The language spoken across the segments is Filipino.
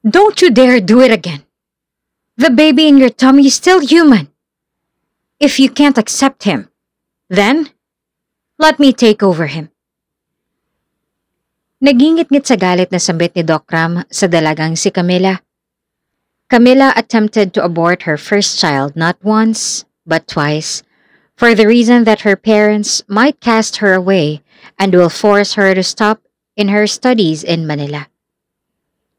Don't you dare do it again. The baby in your tummy is still human. If you can't accept him, then let me take over him. Nagingit-ngit sa galit na sambit ni Doc Ram sa dalagang si Camilla. Camilla attempted to abort her first child not once, but twice, for the reason that her parents might cast her away and will force her to stop in her studies in Manila.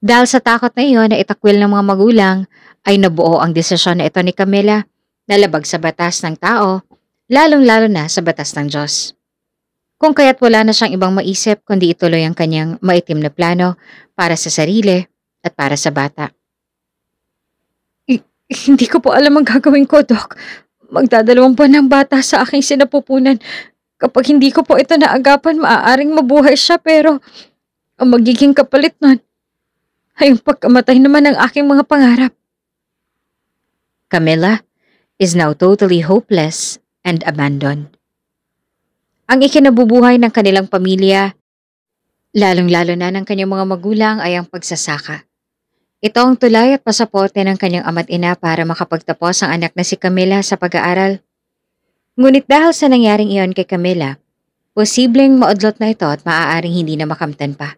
Dahil sa takot na iyon na itakwil ng mga magulang, ay nabuo ang desisyon na ito ni Camilla na labag sa batas ng tao, lalong-lalo na sa batas ng Diyos. Kung kaya't wala na siyang ibang maisip kundi ituloy ang kanyang maitim na plano para sa sarili at para sa bata. Hindi ko po alam ang gagawin ko, Doc. Magdadalawang buwan ng bata sa aking sinapupunan. Kapag hindi ko po ito naagapan, maaaring mabuhay siya, pero ang magiging kapalit nun ay ang pagkamatay naman ng aking mga pangarap. Camilla is now totally hopeless and abandoned. Ang ikinabubuhay ng kanilang pamilya, lalong-lalo na ng kanyang mga magulang, ay ang pagsasaka. Ito ang tulay at pasaporte ng kanyang ama't ina para makapagtapos ang anak na si Camilla sa pag-aaral. Ngunit dahil sa nangyaring iyon kay Camilla, posibleng maudlot na ito at maaaring hindi na makamtan pa.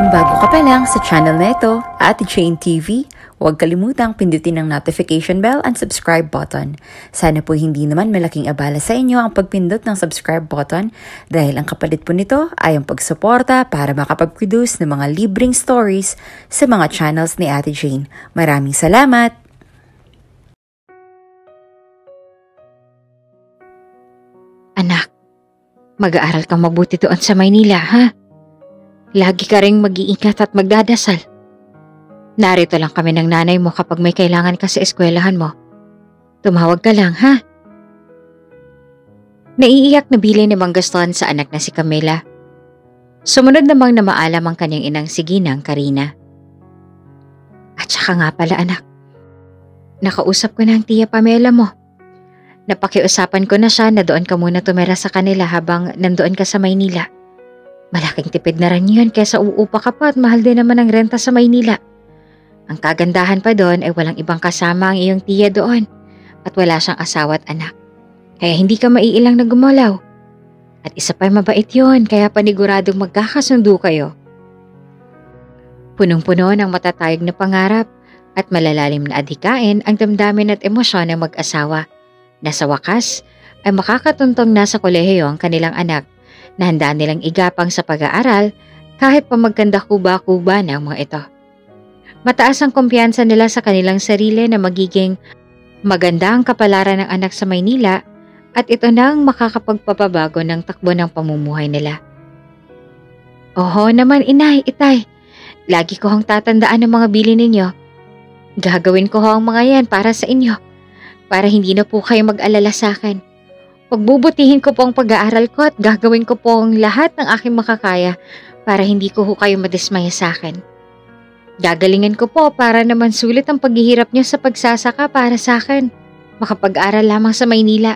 Kung bago ka pa lang sa channel na ito, Ate Jane TV, huwag kalimutang pindutin ang notification bell and subscribe button. Sana po hindi naman malaking abala sa inyo ang pagpindot ng subscribe button dahil ang kapalit po nito ay ang pagsuporta para makapag-produce ng mga libreng stories sa mga channels ni Ate Jane. Maraming salamat! Anak, mag-aaral kang mabuti doon sa Maynila, ha? Lagi ka ring mag-iingat at magdadasal. Narito lang kami ng nanay mo kapag may kailangan ka sa eskwelahan mo. Tumawag ka lang, ha? Naiiyak na bilin ni Mang Gaston sa anak na si Camilla. Sumunod namang na maalam ang kanyang inang si Ginang Karina. At saka nga pala anak, nakausap ko na ang tiya Pamela mo. Napakiusapan ko na siya na doon ka muna tumira sa kanila habang nandoon ka sa Maynila. Malaking tipid na rin yun kesa uupa ka pa at mahal din naman ang renta sa Maynila. Ang kagandahan pa doon ay walang ibang kasama ang iyong tiya doon at wala siyang asawa at anak. Kaya hindi ka maiilang na gumalaw. At isa pa'y mabait yun kaya paniguradong magkakasundo kayo. Punong-puno ng matatayag na pangarap at malalalim na adhikain ang damdamin at emosyon ng mag-asawa na sa wakas ay makakatuntong nasa kolehiyo ang kanilang anak na handa nilang igapang sa pag-aaral kahit pa magkanda kuba-kuba ng mga ito. Mataas ang kumpiyansa nila sa kanilang sarili na magiging maganda ang kapalaran ng anak sa Maynila at ito na ang makakapagpapabago ng takbo ng pamumuhay nila. Oho naman inay, itay. Lagi ko hong tatandaan ang mga bili ninyo. Gagawin ko ho ang mga yan para sa inyo. Para hindi na po kayo mag-alala sa akin. Pagbubutihin ko po ang pag-aaral ko at gagawin ko po ang lahat ng aking makakaya para hindi ko ho kayo madismaya sa akin. Gagalingan ko po para naman sulit ang paghihirap niyo sa pagsasaka para sa akin. Makapag-aral lamang sa Maynila.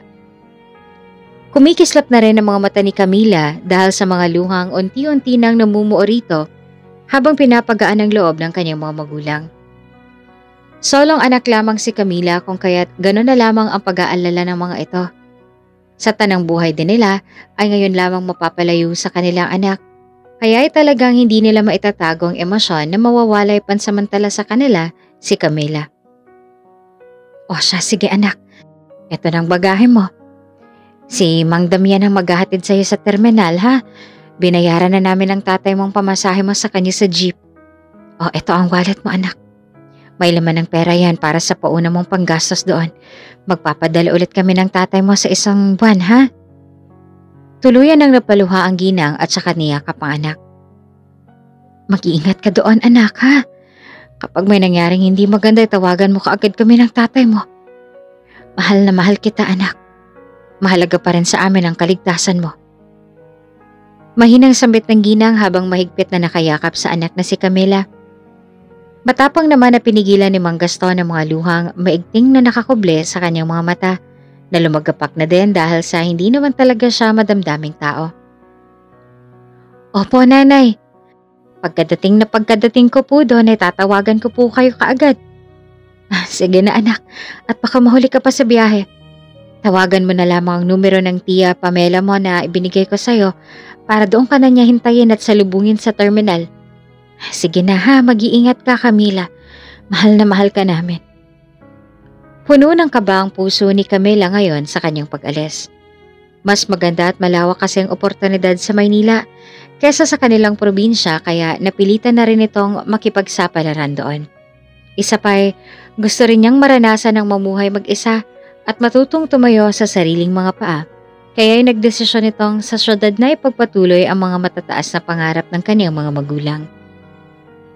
Kumikislap na rin ang mga mata ni Camilla dahil sa mga luhang unti-unti nang namumuo rito habang pinapagaan ang loob ng kanyang mga magulang. Solong anak lamang si Camilla kung kaya't gano'n na lamang ang pag-aalala ng mga ito. Sa tanang buhay din nila ay ngayon lamang mapapalayo sa kanilang anak, kaya ay talagang hindi nila maitatago ang emosyon na mawawalay pansamantala sa kanila si Camilla. O siya, sige anak, ito ng bagahe mo. Si Mang Damian ang maghahatid sa'yo sa terminal ha, binayaran na namin ng tatay mong pamasahe mo sa kanya sa jeep. O ito ang wallet mo anak. May laman ng pera yan para sa pauna mong panggastos doon. Magpapadala ulit kami ng tatay mo sa isang buwan, ha? Tuluyan ang napaluha ang Ginang at saka niyakap ang anak. Mag-iingat ka doon, anak, ha? Kapag may nangyaring hindi maganda, tawagan mo kaagad kami ng tatay mo. Mahal na mahal kita, anak. Mahalaga pa rin sa amin ang kaligtasan mo. Mahinang sambit ng Ginang habang mahigpit na nakayakap sa anak na si Camilla. Matapang naman na pinigilan ni Mang Gaston ang mga luhang maigting na nakakuble sa kanyang mga mata na lumagapak na din dahil sa hindi naman talaga siya madamdaming tao. Opo, nanay. Pagkadating ko po doon ay tatawagan ko po kayo kaagad. Sige na anak, at baka mahuli ka pa sa biyahe. Tawagan mo na lamang ang numero ng tiya Pamela mo na ibinigay ko sa'yo para doon ka na niya hintayin at salubungin sa terminal. Sige na ha, mag-iingat ka Camila. Mahal na mahal ka namin. Puno ng kaba ang puso ni Camila ngayon sa kanyang pag-alis. Mas maganda at malawak kasi ang oportunidad sa Maynila kesa sa kanilang probinsya kaya napilitan na rin itong makipagsapalaran doon. Isa pa'y gusto rin niyang maranasan ng mamuhay mag-isa at matutong tumayo sa sariling mga paa. Kaya ay nagdesisyon itong sa syudad na ipagpatuloy ang mga matataas na pangarap ng kanyang mga magulang.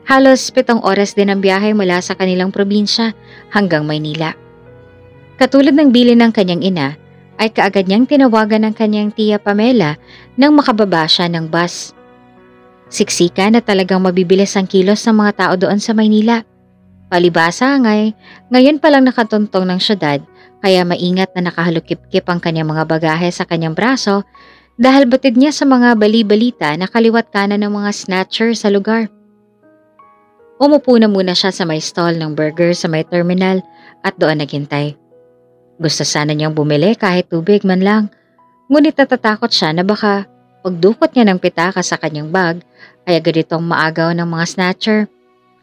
Halos 7 oras din ang biyahe mula sa kanilang probinsya hanggang Maynila. Katulad ng bilin ng kanyang ina, ay kaagad niyang tinawagan ng kanyang tiya Pamela nang makababa siya ng bus. Siksika na talagang mabibilis ang kilos ng mga tao doon sa Maynila. Palibasa ngayon pa lang nakatuntong ng syudad kaya maingat na nakahalukip-kip ang kanyang mga bagahe sa kanyang braso dahil batid niya sa mga bali-balita na kaliwat kanan ng mga snatcher sa lugar. Umupo na muna siya sa may stall ng burger sa may terminal at doon naghintay. Gusto sana niyang bumili kahit tubig man lang, ngunit natatakot siya na baka pagdukot niya ng pitaka sa kanyang bag ay agad itong maagaw ng mga snatcher.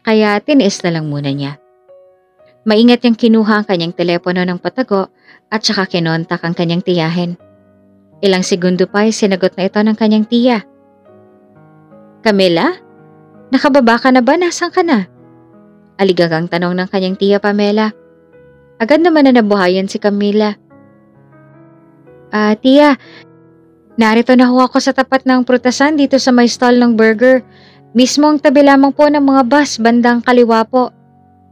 Kaya tiniis na lang muna niya. Maingat niyang kinuha ang kanyang telepono ng patago at saka kinontak ang kanyang tiyahin. Ilang segundo pa ay sinagot na ito ng kanyang tiya. Camila? Nakababa ka na ba? Nasaan ka na? Aligagang tanong ng kanyang tiya Pamela. Agad naman na nabuhayan si Camila. Tiya, narito na ho ako sa tapat ng prutasan dito sa may stall ng burger. Mismo ang tabi lamang po ng mga bus bandang kaliwa po.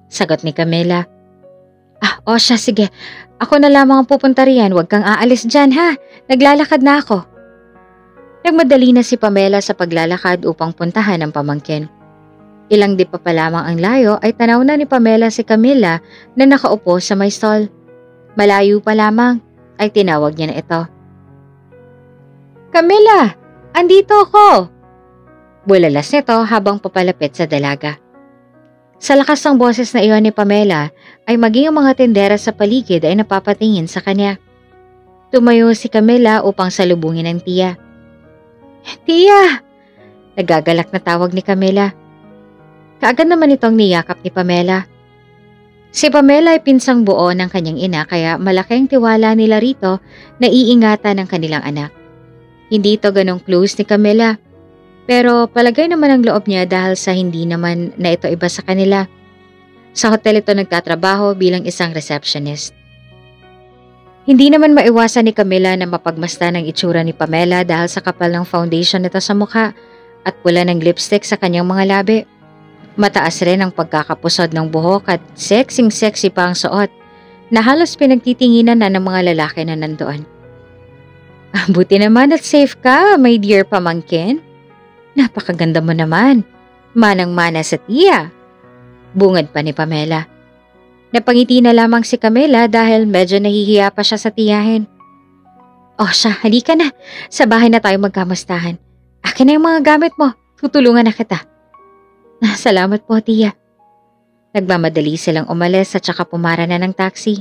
Sagot ni Camila. O siya, sige. Ako na lamang ang pupunta riyan. Huwag kang aalis dyan ha. Naglalakad na ako. Nagmadali na si Pamela sa paglalakad upang puntahan ang pamangkin. Ilang di pa lamang ang layo ay tanaw na ni Pamela si Camila na nakaupo sa may stall. Malayo pa lamang ay tinawag niya na ito. Camila, andito ako! Bulalas nito habang papalapit sa dalaga. Sa lakas ng boses na iyon ni Pamela ay maging ang mga tindera sa paligid ay napapatingin sa kanya. Tumayo si Camila upang salubungin ang tiya. Tiya! Nagagalak na tawag ni Camila. Kaagad naman itong niyakap ni Pamela. Si Pamela ay pinsang buo ng kanyang ina kaya malaking tiwala nila rito na iingatan ng kanilang anak. Hindi ito ganong close ni Camila. Pero palagay naman ang loob niya dahil sa hindi naman na ito iba sa kanila. Sa hotel ito nagtatrabaho bilang isang receptionist. Hindi naman maiwasan ni Camila na mapagmasdan ang itsura ni Pamela dahil sa kapal ng foundation nito sa mukha at pula ng lipstick sa kanyang mga labi. Mataas rin ang pagkakapusod ng buhok at sexy pa ang suot na halos pinagtitinginan na ng mga lalaki na nandoon. Buti naman at safe ka, my dear pamangkin. Napakaganda mo naman. Manang-mana sa tiya. Bungad pa ni Pamela. Napangiti na lamang si Camila dahil medyo nahihiya pa siya sa tiyahin. Siya, halika na. Sa bahay na tayo magkamustahan. Akin na yung mga gamit mo. Tutulungan na kita. Salamat po, tiya. Nagmamadali silang umalis at saka pumara na ng taxi.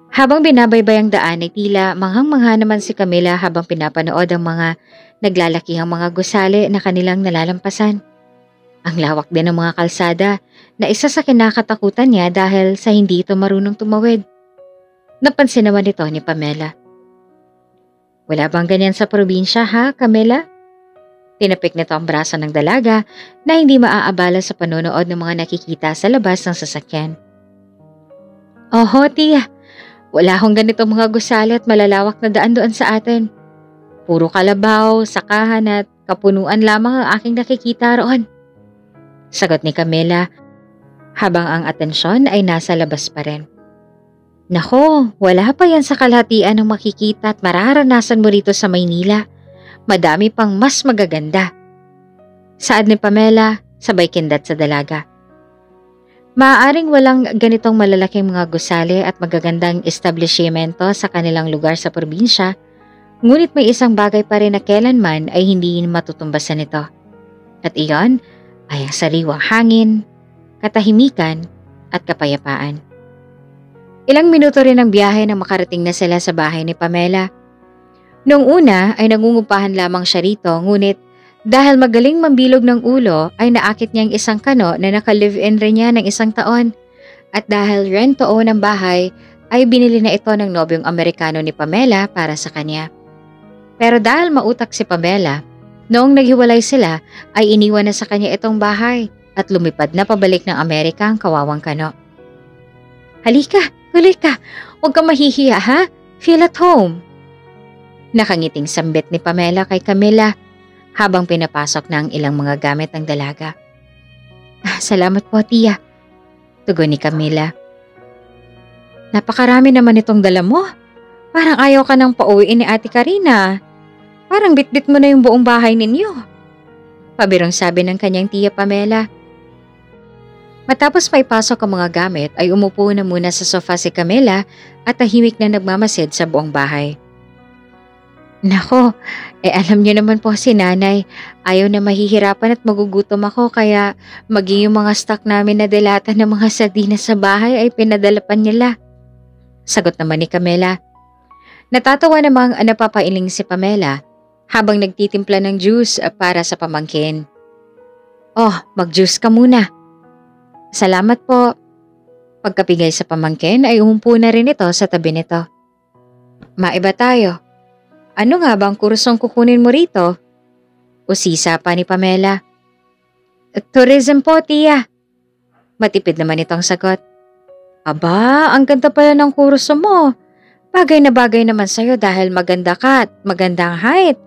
Habang binabaybay ang daan ay tila manghang-mangha naman si Camila habang pinapanood ang mga naglalakihang mga gusali na kanilang nalalampasan. Ang lawak din ng mga kalsada na isa sa kinakatakutan niya dahil sa hindi ito marunong tumawid. Napansin naman ito ni Pamela. Wala bang ganyan sa probinsya ha, Camila? Tinapik nito ang braso ng dalaga na hindi maaabala sa panonood ng mga nakikita sa labas ng sasakyan. Oho, tiya. Wala akong ganitong mga gusali at malalawak na daan doon sa atin. Puro kalabaw, sakahan at kapunuan lamang ang aking nakikita roon. Sagot ni Camila habang ang atensyon ay nasa labas pa rin. Nako, wala pa yan sa kalahatian ng makikita at mararanasan mo rito sa Maynila. Madami pang mas magaganda. Saad ni Pamela, sabay kindat sa dalaga. Maaaring walang ganitong malalaking mga gusali at magagandang establishmento sa kanilang lugar sa probinsya, Ngunit may isang bagay pa rin na kailanman ay hindi matutumbasan nito. At iyon ay ang sariwang hangin, katahimikan at kapayapaan. Ilang minuto rin ang biyahe nang makarating na sila sa bahay ni Pamela. Noong una ay nangungupahan lamang siya rito, ngunit dahil magaling mambilog ng ulo ay naakit niyang isang kano na naka-live-in rin niya ng 1 taon. At dahil rento ng bahay ay binili na ito ng nobyong Amerikano ni Pamela para sa kanya. Pero dahil mautak si Pamela, noong naghiwalay sila ay iniwan na sa kanya itong bahay at lumipad na pabalik ng Amerika ang kawawang kano. Halika, tuloy ka. Huwag kang mahihiya ha. Feel at home. Nakangiting sambit ni Pamela kay Camila habang pinapasok na ang ilang mga gamit ng dalaga. Salamat po, tiya. Tugon ni Camila. Napakarami naman itong dala mo. Parang ayaw ka nang pauwiin ni Ate Karina. Parang bitbit mo na yung buong bahay ninyo. Pabirong sabi ng kanyang tiya Pamela. Matapos may pasok ang mga gamit ay umupo na muna sa sofa si Camila at tahimik na nagmamasid sa buong bahay. Nako, alam niyo naman po si nanay, ayaw na mahihirapan at magugutom ako kaya maging yung mga stock namin na delata ng mga sardinas sa bahay ay pinadalapan nila. Sagot naman ni Camila. Natatawa namang napapailing si Pamela habang nagtitimpla ng juice para sa pamangkin. Oh, mag-juice ka muna. Salamat po. Pagkapigay sa pamangkin ay umpo na rin ito sa tabi nito. Maiba tayo. Ano nga bang kursong kukunin mo rito? Usisa pa ni Pamela. Tourism po, tiya. Matipid naman itong sagot. Aba, ang ganda pala ng kurso mo. Bagay na bagay naman sa'yo dahil maganda ka at magandang height.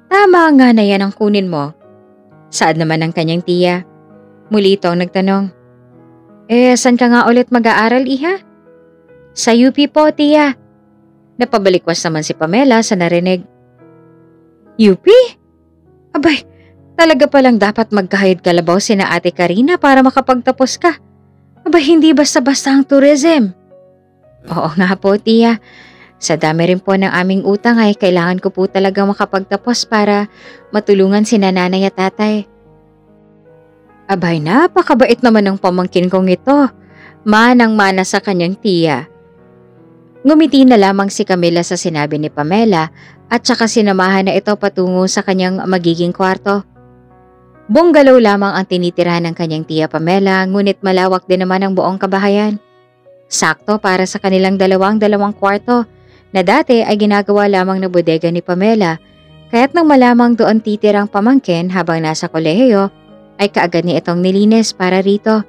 Tama nga na yan ang kunin mo. Saad naman ang kanyang tiya. Muli itong nagtanong. Saan ka nga ulit mag-aaral, iha? Sa UP po, tiya. Napabalikwas naman si Pamela sa narinig. UP? Abay, talaga palang dapat magkahayod kalabaw sina Ate Karina para makapagtapos ka. Abay, hindi basta-basta ang tourism. Oo nga po, tiya. Sa dami rin po ng aming utang ay kailangan ko po talaga makapagtapos para matulungan sina nanay at tatay. Abay, napakabait naman ng pamangkin kong ito. Manang-mana sa kanyang tiya. Ngumiti na lamang si Camila sa sinabi ni Pamela at saka sinamahan na ito patungo sa kanyang magiging kwarto. Bungalow lamang ang tinitirahan ng kanyang tiya Pamela, ngunit malawak din naman ang buong kabahayan. Sakto para sa kanilang dalawang kwarto na dati ay ginagawa lamang na bodega ni Pamela, kaya't nang malamang doon titirang pamangkin habang nasa kolehiyo ay kaagad niya itong nilinis para rito.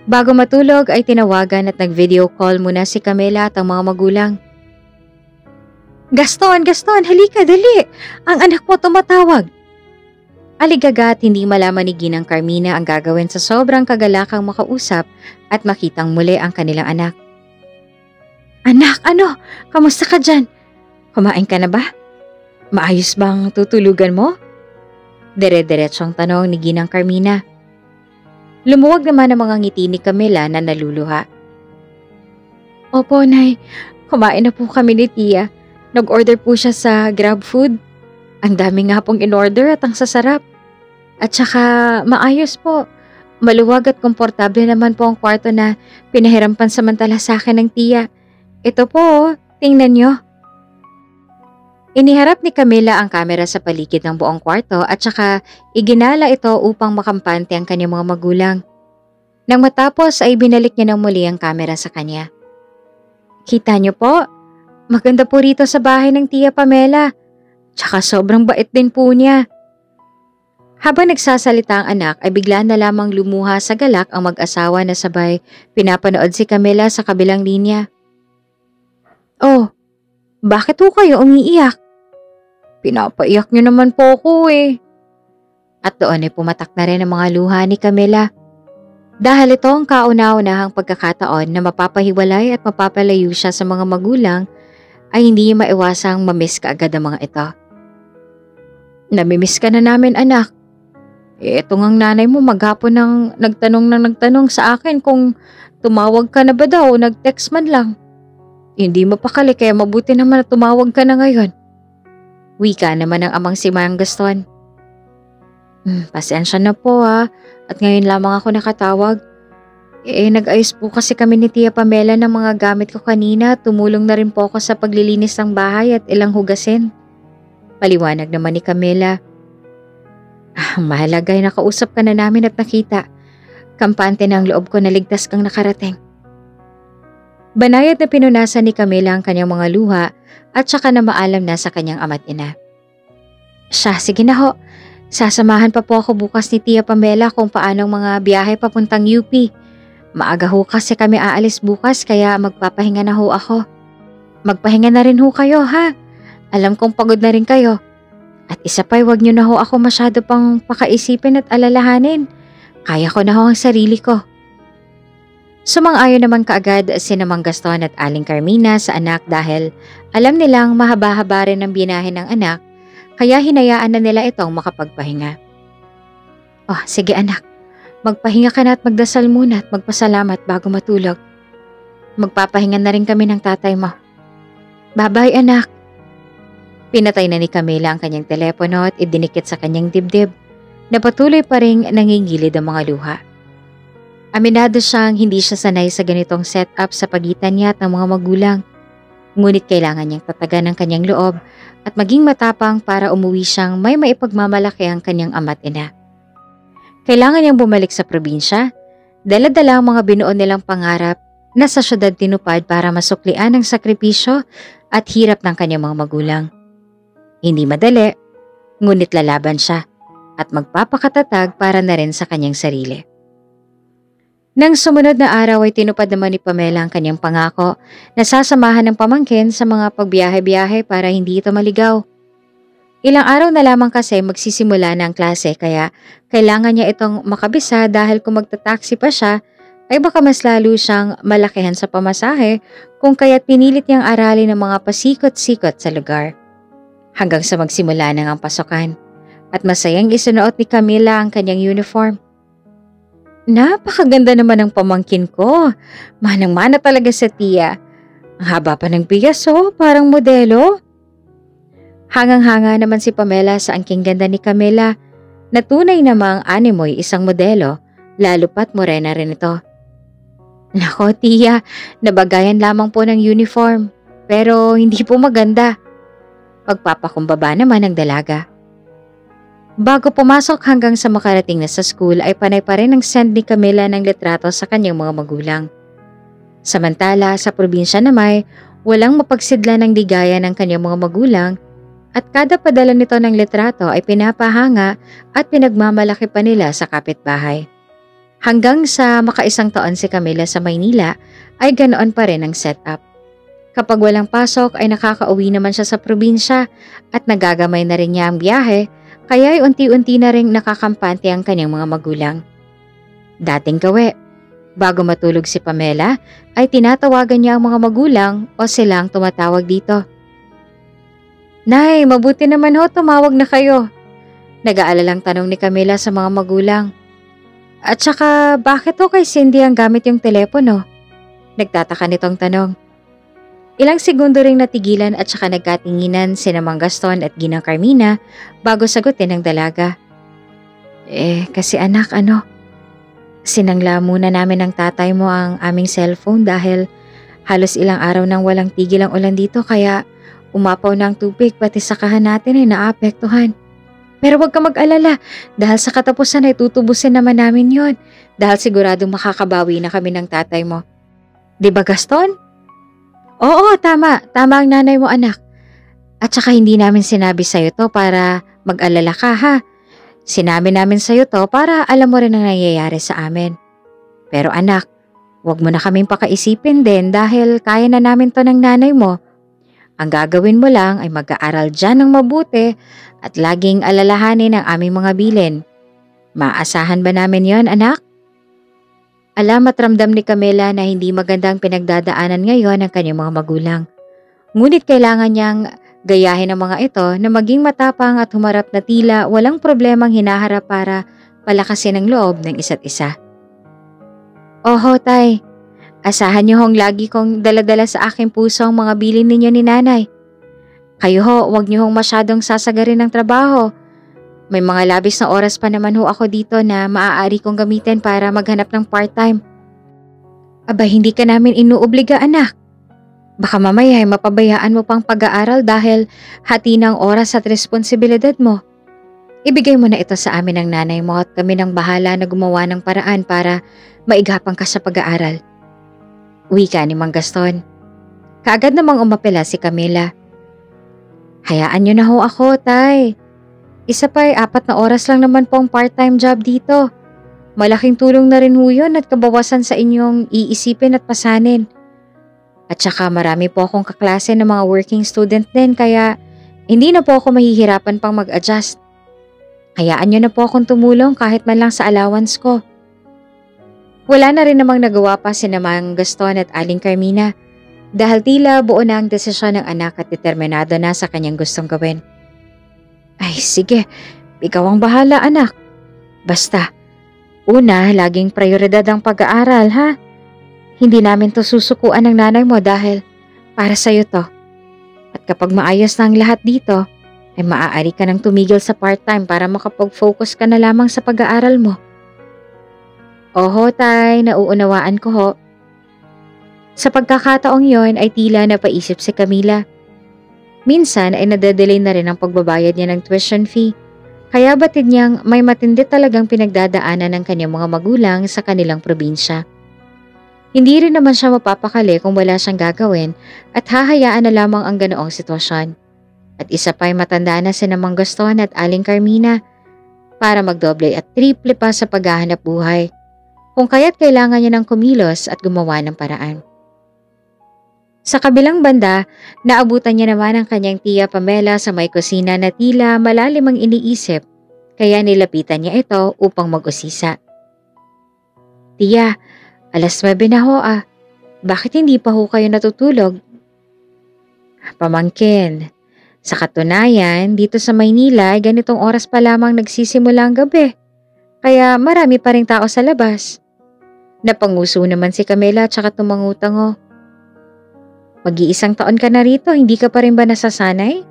Bago matulog ay tinawagan at nag-video call muna si Camila at ang mga magulang. Gaston, halika dali! Ang anak mo tumatawag! Aligaga at hindi malaman ni Ginang Carmina ang gagawin sa sobrang kagalakang makausap at makitang muli ang kanilang anak. Anak, ano? Kamusta ka dyan? Kumain ka na ba? Maayos bang tutulugan mo? Dire-diretsong tanong ni Ginang Carmina. Lumuwag naman ang mga ngiti ni Camila na naluluha. Opo, Nay. Kumain na po kami ni Tia. Nag-order po siya sa Grab Food. Ang dami nga pong in-order at ang sasarap. At saka maayos po. Maluwag at komportable naman po ang kwarto na pinahiram pansamantala sa akin ng Tia. Ito po, tingnan nyo. Iniharap ni Camila ang kamera sa paligid ng buong kwarto at saka iginala ito upang makampante ang kanyang mga magulang. Nang matapos ay binalik niya ng muli ang kamera sa kanya. Kita niyo po, maganda po rito sa bahay ng Tia Pamela. Tsaka sobrang bait din po niya. Habang nagsasalita ang anak ay bigla na lamang lumuha sa galak ang mag-asawa na sabay pinapanood si Camila sa kabilang linya. Oh, bakit po kayo umiiyak? Pinapaiyak niyo naman po ako eh. At doon ay pumatak na rin ang mga luha ni Camila. Dahil ito ang kauna-unahang pagkakataon na mapapahiwalay at mapapalayo siya sa mga magulang, ay hindi maiwasang mamiss ka agad ang mga ito. Namimiss ka na namin, anak. Ito ngang nanay mo maghapon nang nagtanong sa akin kung tumawag ka na ba daw o nag-text man lang. Hindi mapakali kaya mabuti naman na tumawag ka na ngayon. Wika naman ng amang si Mang Gaston. Pasensya na po at ngayon lamang ako nakatawag. Nag-ayos po kasi kami ni Tia Pamela ng mga gamit ko kanina. Tumulong na rin po ako sa paglilinis ng bahay at ilang hugasin. Paliwanag naman ni Camila. Mahalaga ay nakausap ka na namin at nakita. Kampante na ang loob ko na ligtas kang nakarating. Banayad na pinunasan ni Camila ang kanyang mga luha at saka na maalam na sa kanyang ama't ina. Siya, sige na ho. Sasamahan pa po ako bukas ni Tia Pamela kung paanong mga biyahe papuntang UP. Maaga ho kasi kami aalis bukas kaya magpapahinga na ho ako. Magpahinga na rin ho kayo ha. Alam kong pagod na rin kayo. At isa pa'y wag niyo na ho ako masyado pang pakaisipin at alalahanin. Kaya ko na ho ang sarili ko. Sumang-ayon naman kaagad sina Mang Gaston at Aling Carmina sa anak dahil alam nilang mahaba-haba rin ang binahe ng anak kaya hinayaan na nila itong makapagpahinga. Oh, sige anak. Magpahinga ka na at magdasal muna at magpasalamat bago matulog. Magpapahinga na rin kami ng tatay mo. Bye-bye anak. Pinatay na ni Camila ang kanyang telepono at idinikit sa kanyang dibdib na patuloy pa ring nangingilid ang mga luha. Aminado siyang hindi siya sanay sa ganitong setup sa pagitan niya at ng mga magulang. Ngunit kailangan niyang tatagan ang kanyang loob at maging matapang para umuwi siyang may maipagmamalaki ang kanyang ama't ina. Kailangan niyang bumalik sa probinsya, dala-dala ang mga binuo nilang pangarap na sa syudad tinupad para masuklian ang sakripisyo at hirap ng kanyang mga magulang. Hindi madali, ngunit lalaban siya at magpapakatatag para na rin sa kanyang sarili. Nang sumunod na araw ay tinupad naman ni Pamela ang kanyang pangako na sasamahan ng pamangkin sa mga pagbiyahe-biyahe para hindi ito maligaw. Ilang araw na lamang kasi magsisimula na ang klase kaya kailangan niya itong makabisa dahil kung magta-taxi pa siya ay baka mas lalo siyang malakihan sa pamasahe kung kaya't pinilit niyang aralin ng mga pasikot-sikot sa lugar. Hanggang sa magsimula na ang pasokan at masayang isunuot ni Camila ang kanyang uniform. Napakaganda naman ng pamangkin ko. Manang-mana talaga sa tiya. Ang haba pa ng bigas parang modelo. Hangang-hanga naman si Pamela sa angking ganda ni Camila na tunay namang animoy isang modelo, lalo pat morena rin ito. Nako tiya, nabagayan lamang po ng uniform, pero hindi po maganda. Pagpapakumbaba naman ng dalaga. Bago pumasok hanggang sa makarating na sa school ay panay pa rin ang send ni Camila ng litrato sa kanyang mga magulang. Samantala sa probinsya naman, walang mapagsidla ng ligaya ng kanyang mga magulang at kada padala nito ng litrato ay pinapahanga at pinagmamalaki pa nila sa kapitbahay. Hanggang sa makaisang taon si Camila sa Maynila ay ganoon pa rin ang setup. Kapag walang pasok ay nakakauwi naman siya sa probinsya at nagagamay na rin niya ang biyahe kaya ay unti-unti na rin nakakampante ang kanyang mga magulang. Dating gawe, bago matulog si Pamela ay tinatawagan niya ang mga magulang o silang tumatawag dito. Nay, mabuti naman ho tumawag na kayo. Nag-aalalang tanong ni Camila sa mga magulang. At saka bakit ho kay Cindy ang gamit yung telepono? Nagtataka nitong tanong. Ilang segundo ring natigilan at saka nagkatinginan sina Mang Gaston at Ginang Carmina bago sagutin ng dalaga. Kasi anak sinangla muna namin ng tatay mo ang aming cellphone dahil halos ilang araw nang walang tigil ang ulan dito kaya umapaw na ang tubig pati sakahan natin ay naapektuhan. Pero huwag ka mag-alala dahil sa katapusan ay tutubusin naman namin yon dahil siguradong makakabawi na kami ng tatay mo. Diba Gaston? Oo, tama. Tama ang nanay mo anak. At saka hindi namin sinabi sa'yo to para mag-alala ka ha. Sinabi namin sa'yo to para alam mo rin ang nangyayari sa amin. Pero anak, huwag mo na kaming pakaisipin din dahil kaya na namin to ng nanay mo. Ang gagawin mo lang ay mag-aaral dyan ng mabuti at laging alalahanin ang aming mga bilin. Maasahan ba namin yon anak? Alam at ramdam ni Camila na hindi magandang pinagdadaanan ngayon ng kanyang mga magulang. Ngunit kailangan niyang gayahin ang mga ito na maging matapang at humarap na tila walang problemang hinaharap para palakasin ang loob ng isa't isa. Oho tay, asahan niyo hong lagi kong daladala sa aking puso ang mga bilin ninyo ni nanay. Kayo ho, huwag niyo hong masyadong sasagarin ng trabaho. May mga labis na oras pa naman ho ako dito na maaari kong gamitin para maghanap ng part-time. Aba, hindi ka namin inuobliga, anak. Baka mamaya ay mapabayaan mo pang pag-aaral dahil hati ng oras at responsibilidad mo. Ibigay mo na ito sa amin ng nanay mo at kami nang bahala na gumawa ng paraan para maigapang ka sa pag-aaral. Wika ni Mang Gaston. Kaagad namang umapela si Camila. Hayaan niyo na ho ako, tay. Isa pa ay 4 na oras lang naman po ang part-time job dito. Malaking tulong na rin ho yun at kabawasan sa inyong iisipin at pasanin. At saka marami po akong kaklase ng mga working student din kaya hindi na po ako mahihirapan pang mag-adjust. Hayaan niyo na po akong tumulong kahit man lang sa allowance ko. Wala na rin namang nagawa pa si Mang Gaston at Aling Carmina dahil tila buo na ang desisyon ng anak at determinado na sa kanyang gustong gawin. Ay sige, ikaw ang bahala anak. Basta, una, laging prioridad ang pag-aaral ha. Hindi namin to susukuan ng nanay mo dahil para sa'yo to. At kapag maayos na ang lahat dito, ay maaari ka nang tumigil sa part-time para makapag-focus ka na lamang sa pag-aaral mo. Oho tay, nauunawaan ko ho. Sa pagkakataong yon ay tila napaisip si Camila. Minsan ay nadadelay na rin ang pagbabayad niya ng tuition fee. Kaya batid niyang may matindi talagang pinagdadaanan ng kanyang mga magulang sa kanilang probinsya. Hindi rin naman siya mapapakali kung wala siyang gagawin at hahayaan na lamang ang ganoong sitwasyon. At isa pa'y matanda na si Mang Gaston at Aling Carmina para magdoble at triple pa sa paghahanap buhay. Kung kaya't kailangan niya ng kumilos at gumawa ng paraan. Sa kabilang banda, naabutan niya naman ang kanyang tiya Pamela sa may kusina na tila malalim ang iniisip, kaya nilapitan niya ito upang mag-usisa. Tiya, alas 9 na ho ah. Bakit hindi pa ho kayo natutulog? Pamangkin, sa katunayan, dito sa Maynila ay ganitong oras pa lamang nagsisimula ang gabi. Kaya marami pa ring tao sa labas. Napanguso naman si Camila at saka tumangutango. Mag-iisang taon ka na rito, hindi ka pa rin ba nasasanay?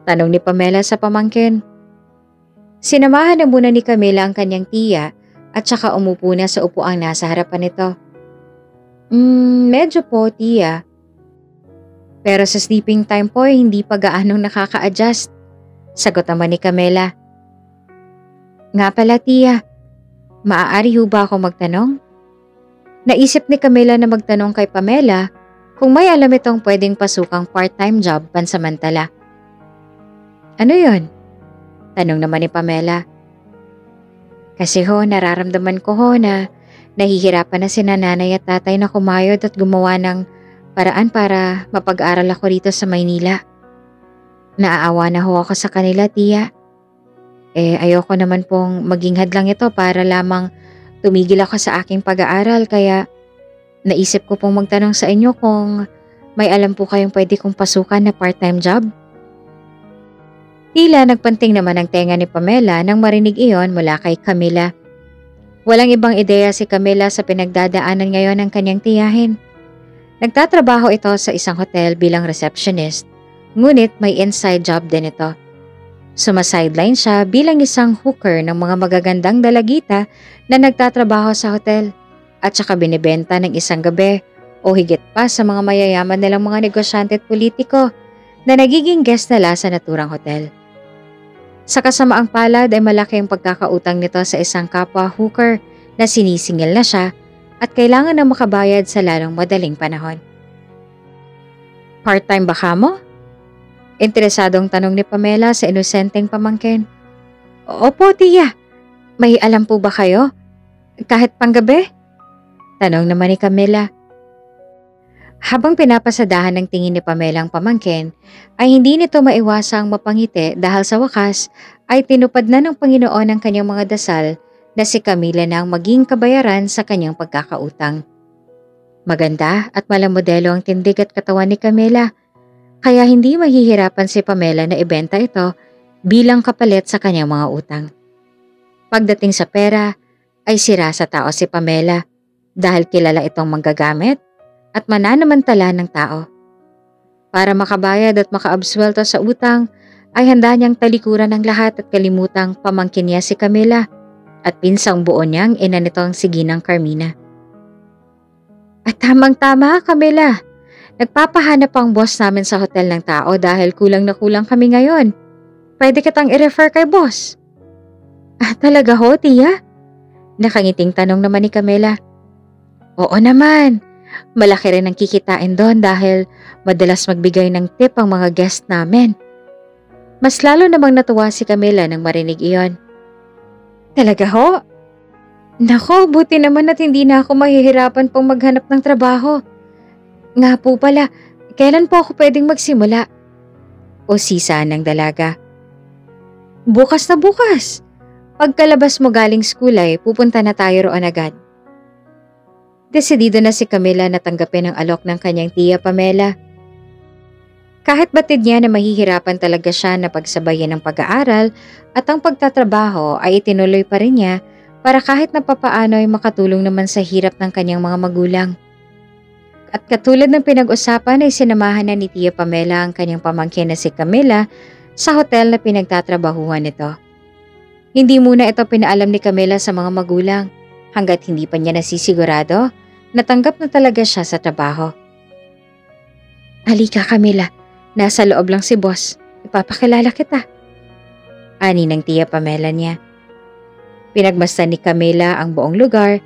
Tanong ni Pamela sa pamangkin. Sinamahan na muna ni Camila ang kanyang tiya at saka umupo na sa upuang nasa harapan nito. Medyo po tiya. Pero sa sleeping time po hindi pa gaanong nakaka-adjust. Sagot naman ni Camila. Nga pala tiya, maaari ho ba ako magtanong? Naisip ni Camila na magtanong kay Pamela kung may alam itong pwedeng pasukang part-time job pansamantala. Ano yon? Tanong naman ni Pamela. Kasi ho, nararamdaman ko ho na nahihirapan na si nanay at tatay na kumayod at gumawa ng paraan para mapag-aral ako rito sa Maynila. Naaawa na ho ako sa kanila, tiya. Ayoko naman pong maging hadlang ito para lamang tumigil ako sa aking pag-aaral kaya naisip ko pong magtanong sa inyo kung may alam po kayong pwede kong pasukan na part-time job. Tila nagpanting naman ang tenga ni Pamela nang marinig iyon mula kay Camila. Walang ibang ideya si Camila sa pinagdadaanan ngayon ng kanyang tiyahin. Nagtatrabaho ito sa isang hotel bilang receptionist, ngunit may inside job din ito. Sumasideline siya bilang isang hooker ng mga magagandang dalagita na nagtatrabaho sa hotel at saka binibenta ng isang gabi o higit pa sa mga mayayaman nilang mga negosyante at politiko na nagiging guest nila sa naturang hotel. Sa kasamaang palad ay malaki ang pagkakautang nito sa isang kapwa hooker na sinisingil na siya at kailangan na makabayad sa lalong madaling panahon. Part-time ba ka mo? Interesadong tanong ni Pamela sa inosenteng pamangkin. Opo, tiya. May alam po ba kayo? Kahit panggabi? Tanong naman ni Camila. Habang pinapasadahan ng tingin ni Pamela ang pamangkin, ay hindi nito maiwasang mapangiti dahil sa wakas ay tinupad na ng Panginoon ang kanyang mga dasal na si Camila na ang maging kabayaran sa kanyang pagkakautang. Maganda at malamodelo ang tindig at katawan ni Camila, kaya hindi mahihirapan si Pamela na ibenta ito bilang kapalit sa kanyang mga utang. Pagdating sa pera, ay sira sa tao si Pamela dahil kilala itong manggagamit at mananamantala ng tao. Para makabayad at makaabsuelto sa utang, ay handa niyang talikuran ng lahat at kalimutang pamangkin niya si Camila at pinsang buo niyang ina nitong si Ginang Carmina. At tamang-tama, Camila. Nagpapahanap ang boss namin sa hotel ng tao dahil kulang na kulang kami ngayon. Pwede kitang i-refer kay boss. Ah, talaga ho, tiya? Nakangiting tanong naman ni Camila. Oo naman. Malaki rin ang kikitain doon dahil madalas magbigay ng tip ang mga guest namin. Mas lalo namang natuwa si Camila nang marinig iyon. Talaga ho? Nako, buti naman at hindi na ako mahihirapan pang maghanap ng trabaho. Nga po pala, kailan po ako pwedeng magsimula? O sisa ng dalaga. Bukas na bukas. Pagkalabas mo galing school ay pupunta na tayo roon agad. Desidido na si Camila na tanggapin ang alok ng kanyang tiya Pamela. Kahit batid niya na mahihirapan talaga siya na pagsabayan ng pag-aaral at ang pagtatrabaho ay itinuloy pa rin niya para kahit na papaano ay makatulong naman sa hirap ng kanyang mga magulang. At katulad ng pinag-usapan ay sinamahan na ni Tia Pamela ang kanyang pamangkin na si Camila sa hotel na pinagtatrabahuhan nito. Hindi muna ito pinaalam ni Camila sa mga magulang hanggat hindi pa niya nasisigurado na tanggap na talaga siya sa trabaho. Halika Camila, nasa loob lang si boss. Ipapakilala kita. Ani ng Tia Pamela niya. Pinagmasdan ni Camila ang buong lugar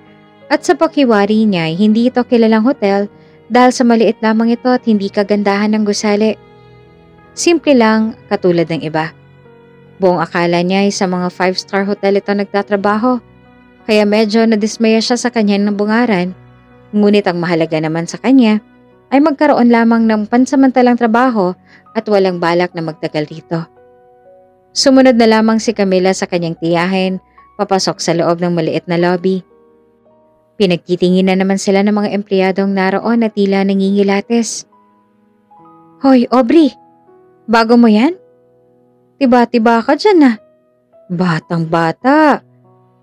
at sa pakiwari niya ay hindi ito kilalang hotel dahil sa maliit lamang ito at hindi kagandahan ng gusali. Simple lang katulad ng iba. Buong akala niya ay sa mga 5-star hotel ito nagtatrabaho kaya medyo nadismaya siya sa kanyang nabungaran. Ngunit ang mahalaga naman sa kanya ay magkaroon lamang ng pansamantalang trabaho at walang balak na magtagal rito. Sumunod na lamang si Camila sa kanyang tiyahin, papasok sa loob ng maliit na lobby. Pinagtitingin na naman sila ng mga empleyadong naroon na tila nangingilates. Hoy, Aubrey, bago mo yan? Tiba-tiba ka dyan ah. Batang-bata.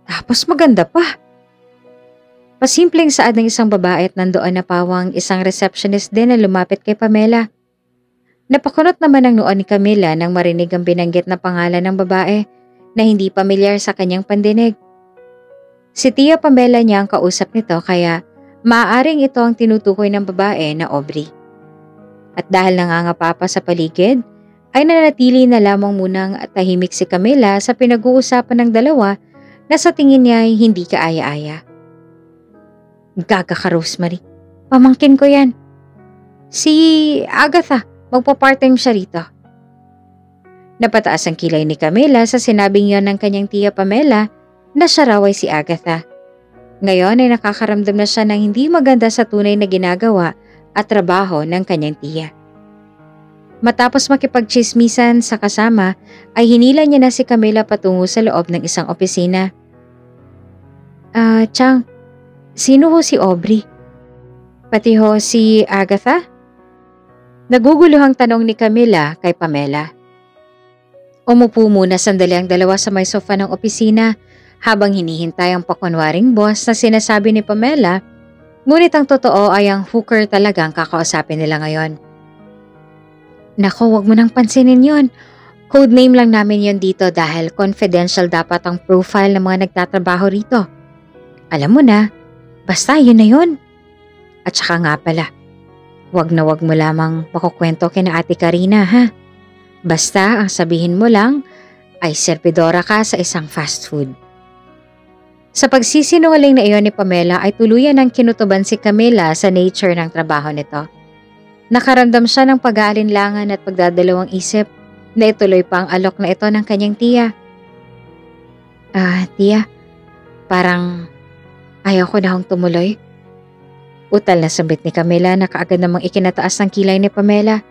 Tapos maganda pa. Pasimpleng saad ng isang babae at nandoon na pawang isang receptionist din na lumapit kay Pamela. Napakunot naman ang noon ni Camila nang marinig ang binanggit na pangalan ng babae na hindi pamilyar sa kanyang pandinig. Si Tia Pamela niya ang kausap nito kaya maaaring ito ang tinutukoy ng babae na Aubrey. At dahil nangangapa pa sa paligid, ay nanatili na lamang munang tahimik si Camila sa pinag-uusapan ng dalawa na sa tingin niya ay hindi kaaya-aya. Gaga ka, Rosemary. Pamangkin ko yan. Si Agatha, magpa-part-time siya rito. Napataas ang kilay ni Camila sa sinabing yon ng kanyang Tia Pamela na siya raw ay si Agatha. Ngayon ay nakakaramdam na siya ng hindi maganda sa tunay na ginagawa at trabaho ng kanyang tiya. Matapos makipagchismisan sa kasama ay hinila niya na si Camila patungo sa loob ng isang opisina. Chang, sino ho si Aubrey? Pati ho si Agatha? Naguguluhang tanong ni Camila kay Pamela. Umupo muna sandali ang dalawa sa may sofa ng opisina habang hinihintay ang pakunwaring boss na sinasabi ni Pamela, ngunit ang totoo ay ang hooker talaga ang kakausapin nila ngayon. Nako, wag mo nang pansinin yon. Codename lang namin yon dito dahil confidential dapat ang profile ng mga nagtatrabaho rito. Alam mo na, basta yun na yun. At saka nga pala, wag na wag mo lamang makukwento kina Ate Karina ha. Basta ang sabihin mo lang ay servidora ka sa isang fast food. Sa pagsisinungaling na iyon ni Pamela ay tuluyan ng kinutuban si Camila sa nature ng trabaho nito. Nakaramdam siya ng pag-aalinlangan at pagdadalawang isip na ituloy pa ang alok na ito ng kanyang tiya. Tiya, parang ayaw ko na hong tumuloy. Utal na sambit ni Camila na kaagad namang ikinataas ng kilay ni Pamela.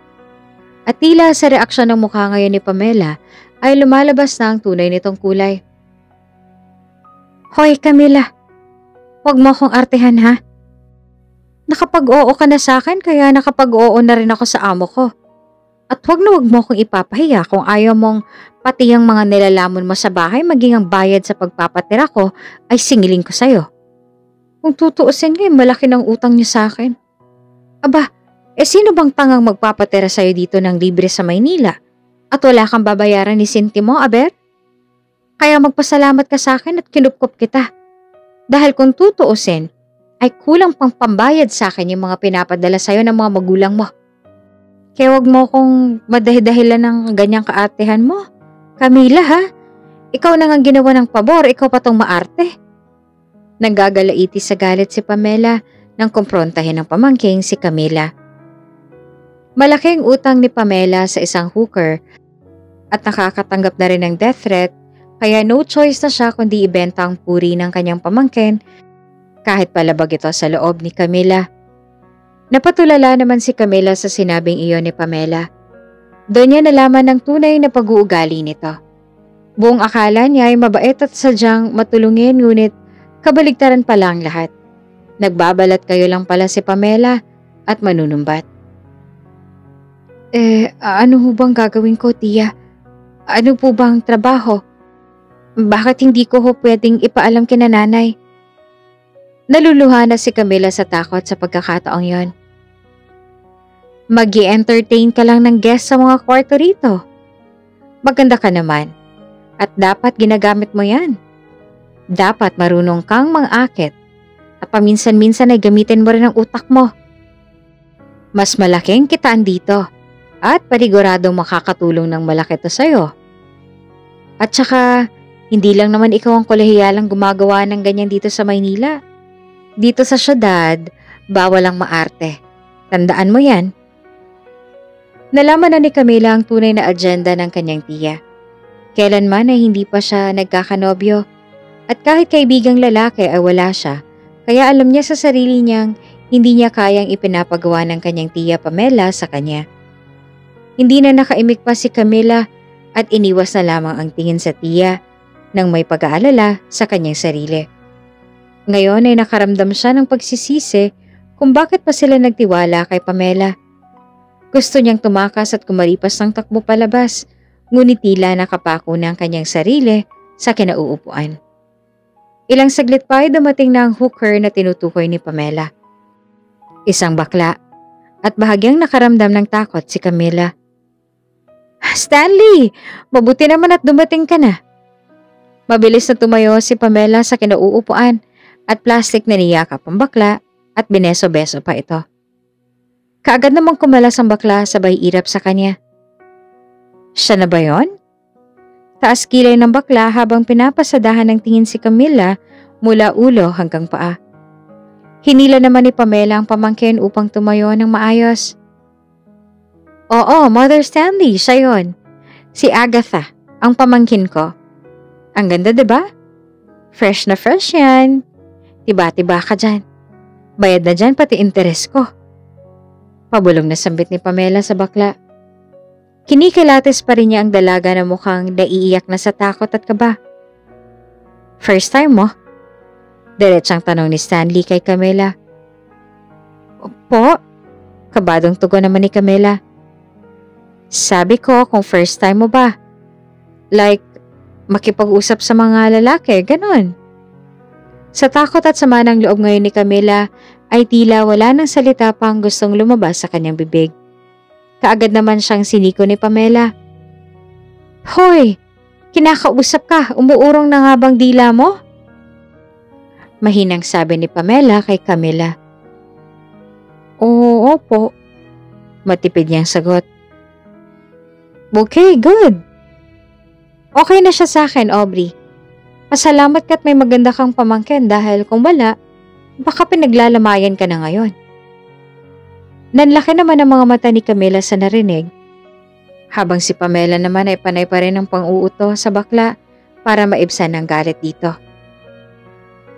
At tila sa reaksyon ng mukha ngayon ni Pamela ay lumalabas na ang tunay nitong kulay. Hoy Camila, huwag mo akong artehan ha. Nakapag-oo ka na sa akin kaya nakapag-oo na rin ako sa amo ko. At huwag mo akong ipapahiya kung ayaw mong pati ang mga nilalamon mo sa bahay maging ang bayad sa pagpapatira ko ay singilin ko sa'yo. Kung tutuusin ngayon malaki ng utang niyo sa akin. Aba, Sino bang tangang magpapatira sa'yo dito ng libre sa Maynila? At wala kang babayaran ni Sintimo, aber? Kaya magpasalamat ka sa akin at kinupkop kita. Dahil kung tutuusin, ay kulang pang pambayad sa akin yung mga pinapadala sa'yo ng mga magulang mo. Kaya wag mo kong madahidahilan ng ganyang kaatehan mo. Camila ha, ikaw na nga ginawa ng pabor, ikaw pa tong maarte. Nanggagalaiti sa galit si Pamela nang kumprontahin ng pamangking si Camila. Malaking utang ni Pamela sa isang hooker at nakakatanggap na rin ng death threat, kaya no choice na siya kundi ibenta ang puri ng kanyang pamangkin kahit palabag ito sa loob ni Camila. Napatulala naman si Camila sa sinabing iyon ni Pamela. Doon niya nalaman ng tunay na pag-uugali nito. Buong akala niya ay mabait at sadyang matulungin, ngunit kabaligtaran pala ang lahat. Nagbabalat kayo lang pala si Pamela at manunumbat. Ano ho bang gagawin ko, tiya? Ano po bang trabaho? Bakit hindi ko ho pwedeng ipaalam kina nanay? Naluluha na si Camila sa takot sa pagkakataong yon. Mag-i-entertain ka lang ng guest sa mga kwarto rito. Maganda ka naman at dapat ginagamit mo yan. Dapat marunong kang mang-akit at paminsan-minsan ay gamitin mo rin ang utak mo. Mas malaking kitaan dito at paniguradong makakatulong ng malaki to sa'yo. At saka, hindi lang naman ikaw ang kolehiyalang gumagawa ng ganyan dito sa Maynila. Dito sa syudad, bawal ang maarte. Tandaan mo yan. Nalaman na ni Camila ang tunay na agenda ng kanyang tiya. Kailanman ay hindi pa siya nagkakanobyo at kahit kaibigang lalaki ay wala siya, kaya alam niya sa sarili niyang hindi niya kayang ipinapagawa ng kanyang tiya Pamela sa kanya. Hindi na nakaimik pa si Camila at iniwas na lamang ang tingin sa tiya nang may pag-aalala sa kanyang sarili. Ngayon ay nakaramdam siya ng pagsisisi kung bakit pa sila nagtiwala kay Pamela. Gusto niyang tumakas at kumaripas ng takbo palabas, ngunit tila nakapako na ang kanyang sarili sa kinauupuan. Ilang saglit pa ay dumating na ang hooker na tinutukoy ni Pamela. Isang bakla at bahagyang nakaramdam ng takot si Camila. Stanley! Mabuti naman at dumating ka na. Mabilis na tumayo si Pamela sa kinauupuan at plastic na niyakap ang bakla at bineso-beso pa ito. Kaagad namang kumalas ang bakla sabay irap sa kanya. Siya na ba yon? Taas kilay ng bakla habang pinapasadahan ng tingin si Camila mula ulo hanggang paa. Hinila naman ni Pamela ang pamangkin upang tumayo ng maayos. Oo, Mother Stanley, siya yon. Si Agatha, ang pamangkin ko. Ang ganda, diba? Fresh na fresh yan. Tiba-tiba ka dyan. Bayad na dyan pati interes ko. Pabulong na sambit ni Pamela sa bakla. Kinikilates pa rin niya ang dalaga na mukhang naiiyak na sa takot at kaba. First time mo? Diretsang tanong ni Stanley kay Camila. Po? Kabadong tugon naman ni Camila. Sabi ko kung first time mo ba? Like, makipag-usap sa mga lalaki, ganon. Sa takot at sama ng loob ngayon ni Camila, ay tila wala ng salita pang gustong lumabas sa kanyang bibig. Kaagad naman siyang siniko ni Pamela. Hoy! Kinakausap ka, umuurong na nga bang dila mo? Mahinang sabi ni Pamela kay Camila. Oo po. Matipid niyang sagot. Okay, good. Okay na siya sa akin, Aubrey. Pasalamat ka't may maganda kang pamangkin dahil kung wala, baka pinaglalamayan ka na ngayon. Nanlaki naman ang mga mata ni Camila sa narinig, habang si Pamela naman ay panay pa rin ang pang-uuto sa bakla para maibsan ang galit dito.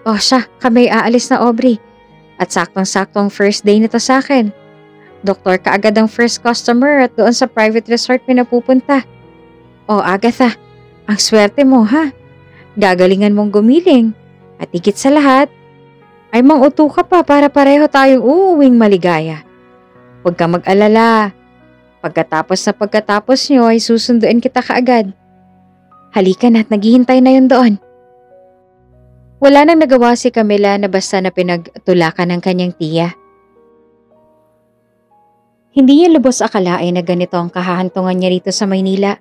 Oh siya, kami aalis na, Aubrey. At saktong-saktong first day nito sa akin. Doktor kaagad ang first customer at doon sa private resort pinapupunta. Oh Agatha, ang swerte mo ha. Gagalingan mong gumiling. At higit sa lahat, ay mang-uto ka pa para pareho tayong uuwing maligaya. Huwag kang mag-alala. Pagkatapos nyo ay susunduin kita kaagad. Halika na at naghihintay na yun doon. Wala nang nagawa si Camila na basta na pinagtulakan ng kanyang tiya. Hindi niya lubos akalain na ganito ang kahahantungan niya rito sa Maynila.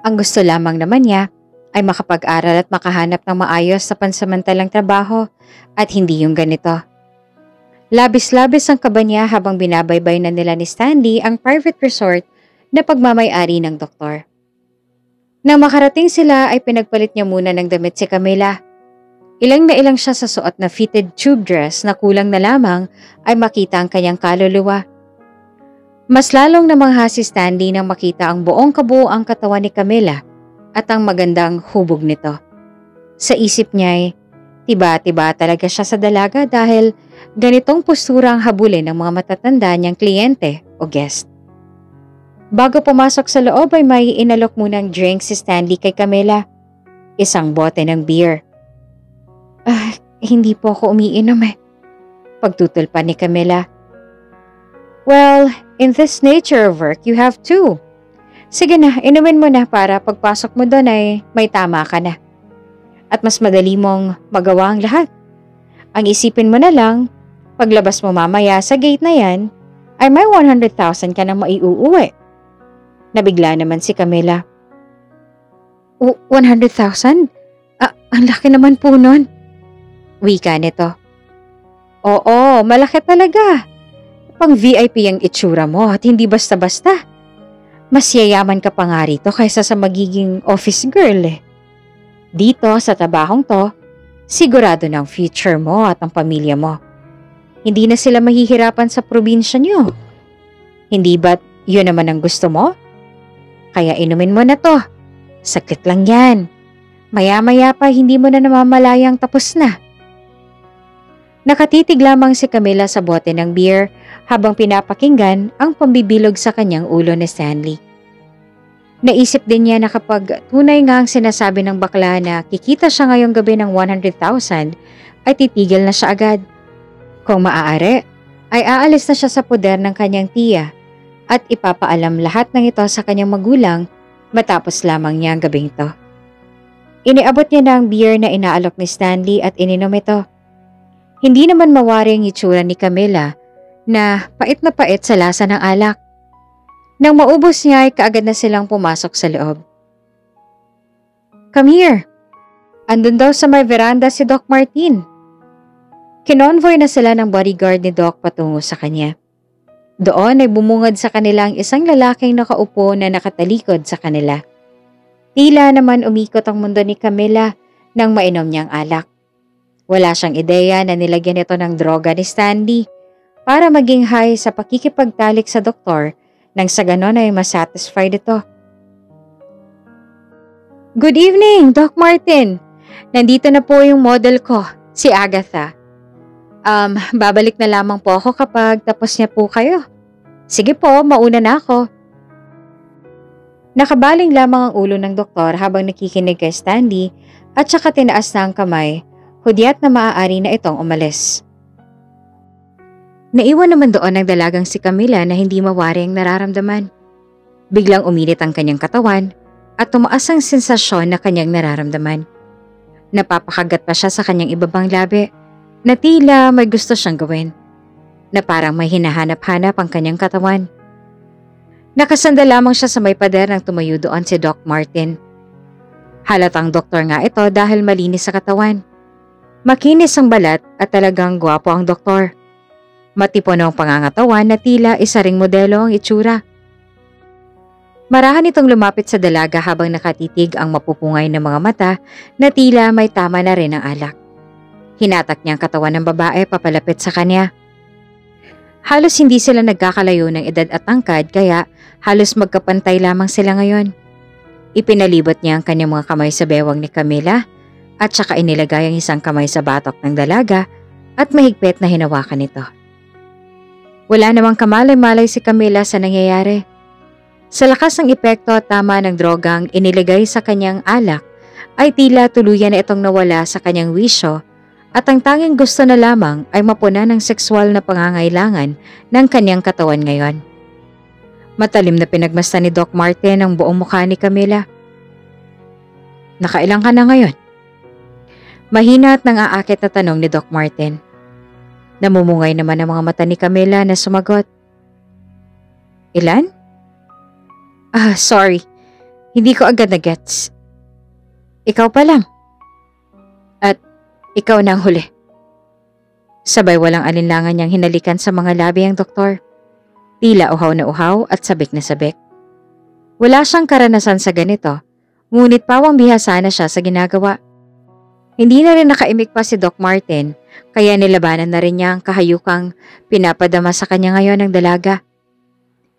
Ang gusto lamang naman niya ay makapag-aral at makahanap ng maayos sa pansamantalang trabaho at hindi yung ganito. Labis-labis ang kaba niya habang binabaybay na nila ni Stanley ang private resort na pagmamay-ari ng doktor. Nang makarating sila ay pinagpalit niya muna ng damit si Camila. Ilang na ilang siya sa suot na fitted tube dress na kulang na lamang ay makita ang kanyang kaluluwa. Mas lalong namangha si Stanley nang makita ang buong kabuuang katawan ni Camila at ang magandang hubog nito. Sa isip niya ay tiba-tiba talaga siya sa dalaga dahil ganitong postura ang habulin ng mga matatanda niyang kliyente o guest. Bago pumasok sa loob ay may inalok munang drink si Stanley kay Camila. Isang bote ng beer. Hindi po ako umiinom eh. Pagtutulpan ni Camila. Well, in this nature of work, you have to. Sige na, inumin mo na para pagpasok mo doon ay may tama ka na. At mas madali mong magawa ang lahat. Ang isipin mo na lang, paglabas mo mamaya sa gate na yan, ay may 100,000 ka na maiuuwi. Nabigla naman si Camila. 100,000? Ang laki naman po nun. Wika nito. Oo, malaki talaga. Pang VIP ang itsura mo at hindi basta-basta. Mas yayaman ka pa nga rito kaysa sa magiging office girl eh. Dito sa trabahong to, sigurado ng future mo at ang pamilya mo. Hindi na sila mahihirapan sa probinsya nyo. Hindi ba't yun naman ang gusto mo? Kaya inumin mo na to. Saklit lang yan. Maya-maya pa hindi mo na namamalayang tapos na. Nakatitig lamang si Camila sa bote ng beer habang pinapakinggan ang pambibilog sa kanyang ulo ni Stanley. Naisip din niya na kapag tunay nga ang sinasabi ng bakla na kikita siya ngayong gabi ng 100,000 ay titigil na siya agad. Kung maaari, ay aalis na siya sa poder ng kanyang tiya at ipapaalam lahat ng ito sa kanyang magulang matapos lamang niya ang gabing ito. Iniabot niya na ang beer na inaalok ni Stanley at ininom ito. Hindi naman mawari ang itsura ni Camila na pait sa lasa ng alak. Nang maubos niya ay kaagad na silang pumasok sa loob. Come here. Andun daw sa may veranda si Doc Martin. Kinonvoy na sila ng bodyguard ni Doc patungo sa kanya. Doon ay bumungad sa kanila ang isang lalaking nakaupo na nakatalikod sa kanila. Tila naman umikot ang mundo ni Camila nang mainom niyang alak. Wala siyang ideya na nilagyan ito ng droga ni Stanley para maging high sa pakikipagtalik sa doktor nang sa ganon ay masatisfied ito. Good evening, Doc Martin. Nandito na po yung model ko, si Agatha. Babalik na lamang po ako kapag tapos niya po kayo. Sige po, mauna na ako. Nakabaling lamang ang ulo ng doktor habang nakikinig kay Stanley at saka tinaas na ang kamay. Hudyat na maaari na itong umalis. Naiwan naman doon ang dalagang si Camila na hindi mawari ang nararamdaman. Biglang uminit ang kanyang katawan at tumaas ang sensasyon na kanyang nararamdaman. Napapakagat pa siya sa kanyang ibabang labi na tila may gusto siyang gawin, na parang may hinahanap-hanap ang kanyang katawan. Nakasanda lamang siya sa may pader nang tumayo doon si Doc Martin. Halatang doktor nga ito dahil malinis sa katawan. Makinis ang balat at talagang gwapo ang doktor. Matipon ang pangangatawan na tila isa ring modelo ang itsura. Marahan itong lumapit sa dalaga habang nakatitig ang mapupungay ng mga mata na tila may tama na rin ang alak. Hinatak niya ang katawan ng babae papalapit sa kanya. Halos hindi sila nagkakalayo ng edad at tangkad kaya halos magkapantay lamang sila ngayon. Ipinalibot niya ang kanyang mga kamay sa bewang ni Camila at saka inilagay ang isang kamay sa batok ng dalaga at mahigpit na hinawakan ito. Wala namang kamalay-malay si Camila sa nangyayari. Sa lakas ng epekto at tama ng drogang inilagay sa kanyang alak ay tila tuluyan na itong nawala sa kanyang wisyo at ang tanging gusto na lamang ay mapuna ng sexual na pangangailangan ng kanyang katawan ngayon. Matalim na pinagmasdan ni Doc Martin ang buong mukha ni Camila. Nakailang ka na ngayon? Mahina at nang-aakit na tanong ni Doc Martin. Namumungay naman ang mga mata ni Camila na sumagot. Ilan? Sorry. Hindi ko agad na-gets. Ikaw pa lang. At ikaw na ang huli. Sabay walang alinlangan niyang hinalikan sa mga labi ang doktor. Tila uhaw na uhaw at sabik na sabik. Wala siyang karanasan sa ganito, ngunit pawang bihasa na siya sa ginagawa. Hindi na rin nakaimik pa si Doc Martin, kaya nilabanan na rin niya ang kahayukang pinapadama sa kanya ngayon ng dalaga.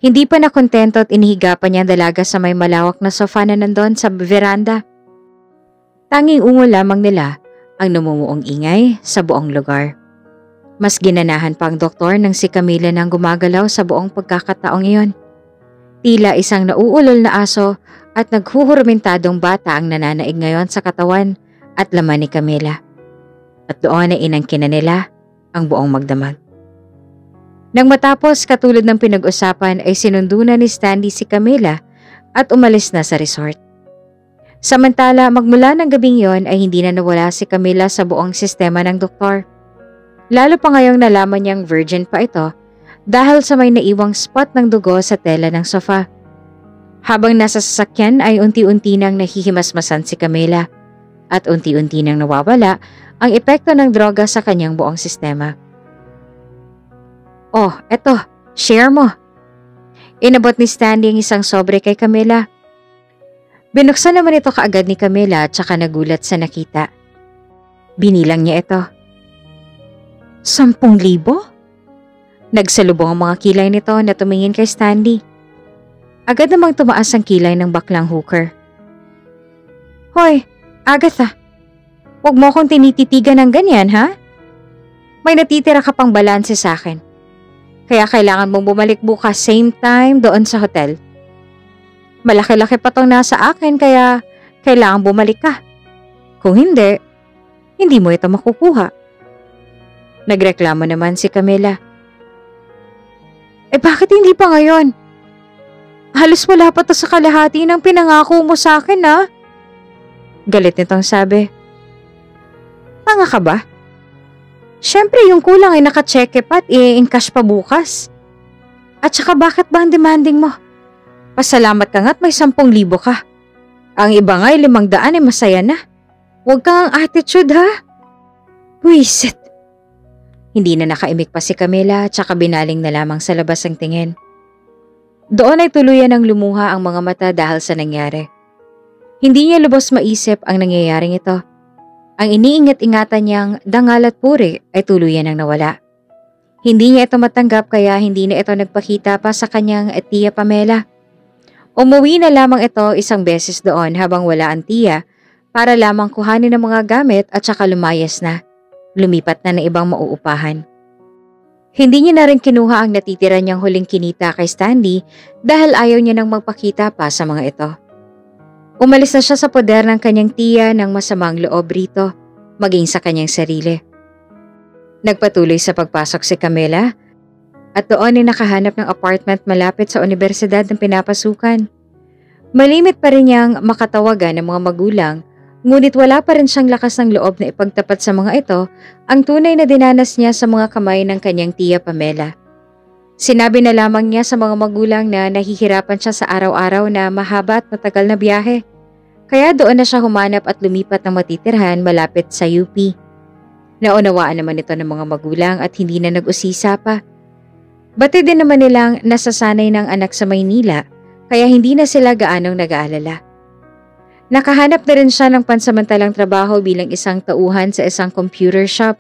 Hindi pa nakontento at inihiga pa niya ang dalaga sa may malawak na sofa na nandun sa veranda. Tanging ungo lamang nila ang namumuong ingay sa buong lugar. Mas ginanahan pa ang doktor nang si Camila nang gumagalaw sa buong pagkakataong iyon. Tila isang nauulol na aso at naghuhurmentadong bata ang nananaig ngayon sa katawan at laman ni Camila. At doon ay inangkina nila ang buong magdamag. Nang matapos katulad ng pinag-usapan ay sinundo na ni Stanley si Camila at umalis na sa resort. Samantala magmula ng gabing yon ay hindi na nawala si Camila sa buong sistema ng doktor. Lalo pa ngayong nalaman niyang virgin pa ito dahil sa may naiwang spot ng dugo sa tela ng sofa. Habang nasa sasakyan ay unti-unti nang nahihimasmasan si Camila at unti-unti nang nawawala ang epekto ng droga sa kanyang buong sistema. Oh, eto, share mo. Inabot ni Stanley ang isang sobre kay Camila. Binuksan naman ito kaagad ni Camila at saka nagulat sa nakita. Binilang niya ito. 10,000? Nagsalubong ang mga kilay nito na tumingin kay Stanley. Agad namang tumaas ang kilay ng baklang hooker. Hoy, Agatha, huwag mo akong tinititigan ng ganyan, ha? May natitira ka pang balanse sa akin. Kaya kailangan mong bumalik bukas same time doon sa hotel. Malaki-laki pa tong nasa akin kaya kailangan bumalik ka. Kung hindi, hindi mo ito makukuha. Nagreklamo naman si Camila. Bakit hindi pa ngayon? Halos wala pa to sa kalahati ng pinangako mo sa akin, ha? Galit nitong sabi. Tanga ka ba? Siyempre yung kulang ay nakacheque pa at i-encash pa bukas. At saka bakit ba ang demanding mo? Pasalamat ka nga't may 10,000 ka. Ang iba nga ay 500 ay masaya na. Huwag kang ang attitude, ha? Buisit. Hindi na nakaimik pa si Camila at saka binaling na lamang sa labas ang tingin. Doon ay tuluyan ng lumuha ang mga mata dahil sa nangyari. Hindi niya lubos maisip ang nangyayaring ito. Ang iniingat-ingatan niyang dangal at puri ay tuluyan ang nawala. Hindi niya ito matanggap kaya hindi na ito nagpakita pa sa kanyang tiya Pamela. Umuwi na lamang ito isang beses doon habang wala ang tiya para lamang kuhanin ang mga gamit at saka lumayas na. Lumipat na ng ibang mauupahan. Hindi niya na rin kinuha ang natitira niyang huling kinita kay Stanley dahil ayaw niya nang magpakita pa sa mga ito. Umalis na siya sa poder ng kanyang tiya ng masamang loob rito, maging sa kanyang sarili. Nagpatuloy sa pagpasok si Camila at doon ay nakahanap ng apartment malapit sa universidad ng pinapasukan. Malimit pa rin niyang makatawagan ng mga magulang, ngunit wala pa rin siyang lakas ng loob na ipagtapat sa mga ito ang tunay na dinanas niya sa mga kamay ng kanyang tiya Pamela. Sinabi na lamang niya sa mga magulang na nahihirapan siya sa araw-araw na mahaba at matagal na biyahe. Kaya doon na siya humanap at lumipat ng matitirhan malapit sa UP. Naunawaan naman ito ng mga magulang at hindi na nag-usisa pa. Batid din naman nilang nasasanay ng anak sa Maynila kaya hindi na sila gaanong nag-aalala. Nakahanap na rin siya ng pansamantalang trabaho bilang isang tauhan sa isang computer shop.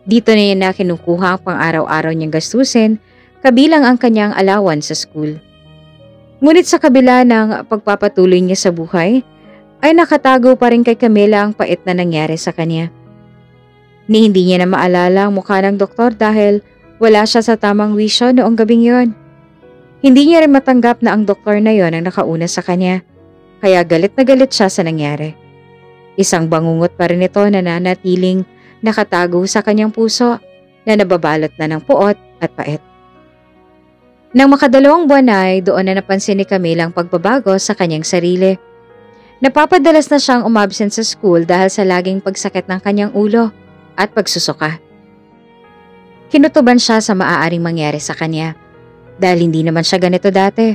Dito na niya na kinukuha ang pang-araw-araw niyang gastusin kabilang ang kanyang allowance sa school. Ngunit sa kabila ng pagpapatuloy niya sa buhay, ay nakatago pa rin kay Camila ang pait na nangyari sa kanya. Ni hindi niya na maalala ang mukha ng doktor dahil wala siya sa tamang wisyo noong gabing yon. Hindi niya rin matanggap na ang doktor na yon ang nakauna sa kanya, kaya galit na galit siya sa nangyari. Isang bangungot pa rin ito na nanatiling nakatago sa kanyang puso na nababalot na ng puot at pait. Nang makadalawang buwan ay doon na napansin ni Camila ang pagbabago sa kanyang sarili. Napapadalas na siyang umabsent sa school dahil sa laging pagsakit ng kanyang ulo at pagsusuka. Kinutuban siya sa maaaring mangyari sa kanya. dahil hindi naman siya ganito dati.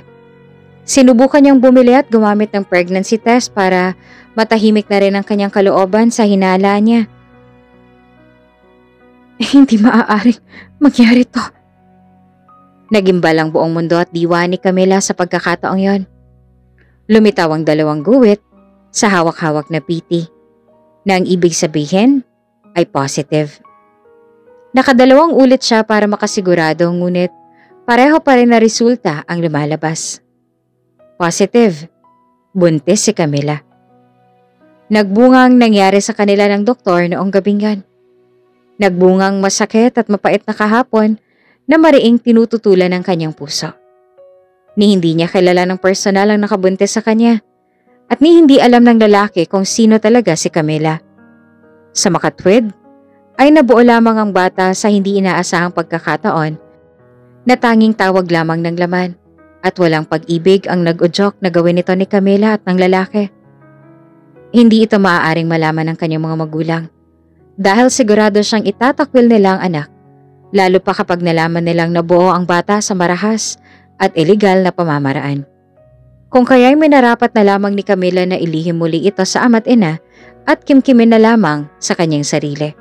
Sinubukan niyang bumili at gumamit ng pregnancy test para matahimik na rin ang kanyang kalooban sa hinala niya. Hindi maaaring mangyari to. Nagimbal ang buong mundo at diwa ni Camila sa pagkakataong yon. Lumitaw ang dalawang guwit sa hawak-hawak na piti, na ang ibig sabihin ay positive. Nakadalawang ulit siya para makasigurado, ngunit pareho pa rin na resulta ang lumalabas. Positive, buntis si Camila. Nagbungang nangyari sa kanila ng doktor noong gabing yan. Nagbungang masakit at mapait na kahapon na mariing tinututulan ng kanyang puso. Ni hindi niya kilala ng personal ang nakabuntis sa kanya at ni hindi alam ng lalaki kung sino talaga si Camila. Sa makatwid, ay nabuo lamang ang bata sa hindi inaasahang pagkakataon na tanging tawag lamang ng laman at walang pag-ibig ang nag-udyok na gawin ito ni Camila at ng lalaki. Hindi ito maaaring malaman ng kanyang mga magulang dahil sigurado siyang itatakwil nila ang anak, lalo pa kapag nalaman nilang nabuo ang bata sa marahas at iligal na pamamaraan. Kung kaya'y minarapat na lamang ni Camila na ilihim muli ito sa ama't ina at kimkimin na lamang sa kanyang sarili.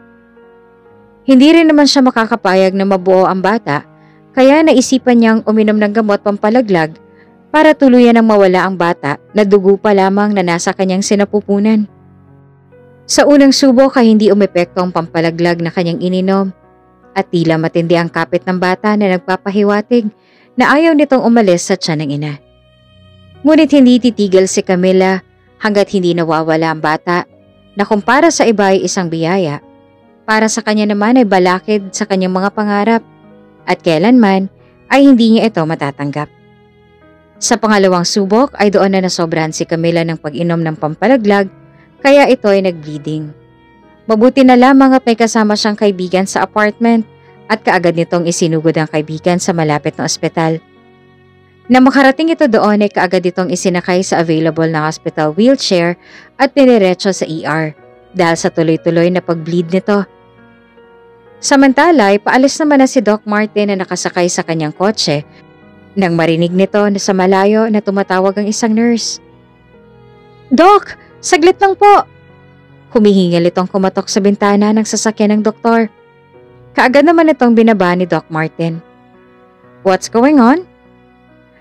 Hindi rin naman siya makakapayag na mabuo ang bata, kaya naisipan niyang uminom ng gamot pampalaglag para tuluyan ng mawala ang bata na dugo pa lamang na nasa kanyang sinapupunan. Sa unang subok ay hindi umepekto ang pampalaglag na kanyang ininom at tila matindi ang kapit ng bata na nagpapahiwatig na ayaw nitong umalis sa tiyan ng ina. Ngunit hindi titigil si Camila hanggat hindi nawawala ang bata na kumpara sa iba ay isang biyaya, para sa kanya naman ay balakid sa kanyang mga pangarap at kailanman ay hindi niya ito matatanggap. Sa pangalawang subok ay doon na nasobrahan si Camila ng pag-inom ng pampalaglag, kaya ito ay nag-bleeding. Mabuti na lamang at may kasama siyang kaibigan sa apartment at kaagad nitong isinugod ang kaibigan sa malapit na ospital. Na makarating ito doon ay kaagad itong isinakay sa available na hospital wheelchair at diniretso sa ER dahil sa tuloy-tuloy na pag-bleed nito. Samantala ay paalis naman na si Doc Martin na nakasakay sa kanyang kotse nang marinig nito na sa malayo na tumatawag ang isang nurse. "Doc, saglit lang po!" Humihingal itong kumatok sa bintana ng sasakyan ng doktor. Kaagad naman itong binaba ni Doc Martin. "What's going on?"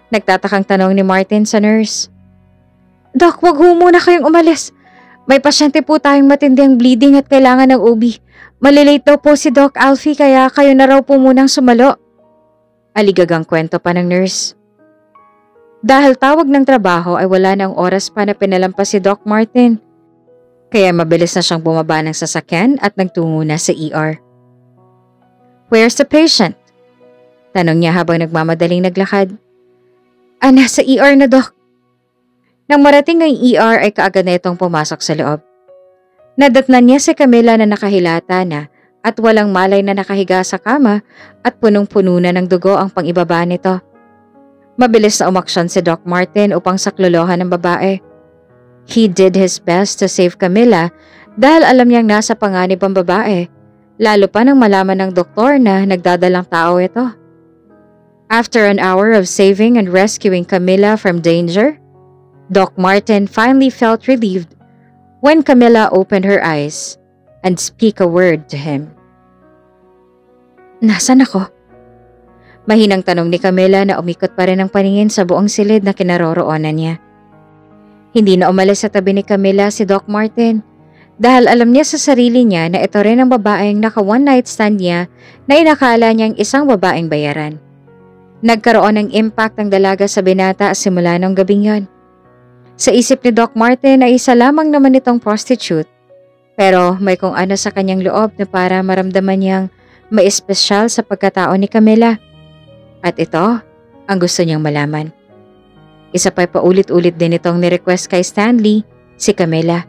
Nagtatakang tanong ni Martin sa nurse. "Doc, wag ho muna kayong umalis. May pasyente po tayong matinding bleeding at kailangan ng OB. Malilate daw po si Doc Alfie kaya kayo na raw po munang sumalo." Aligagang kwento pa ng nurse. Dahil tawag ng trabaho ay wala na ang oras pa na pinalampas si Doc Martin. Kaya mabilis na siyang bumaba ng sasakyan at nagtungo na sa ER. "Where's the patient?" Tanong niya habang nagmamadaling naglakad. "Nasa ER na, Doc." Nang marating ang ER ay kaagad na itong pumasok sa loob. Nadatnan niya si Camila na nakahilata na at walang malay na nakahiga sa kama at punong-puno na ng dugo ang pangibaba nito. Mabilis na umaksyon si Doc Martin upang saklolohan ng babae. He did his best to save Camila dahil alam niyang nasa panganib ang babae, lalo pa nang malaman ng doktor na nagdadalang tao ito. After an hour of saving and rescuing Camila from danger, Doc Martin finally felt relieved when Camila opened her eyes and speak a word to him. "Nasaan ako?" Mahinang tanong ni Camila na umikot pa rin ang paningin sa buong silid na kinaroroonan niya. Hindi na umalis sa tabi ni Camila si Doc Martin dahil alam niya sa sarili niya na ito rin ang babaeng naka one night stand niya na inakala niyang isang babaeng bayaran. Nagkaroon ng impact ang dalaga sa binata simula nung gabing yon. Sa isip ni Doc Martin ay isa lamang naman itong prostitute, pero may kung ano sa kanyang loob na para maramdaman niyang may espesyal sa pagkatao ni Camila. At ito ang gusto niyang malaman. Isa pa'y paulit-ulit din itong nirequest kay Stanley, si Camila.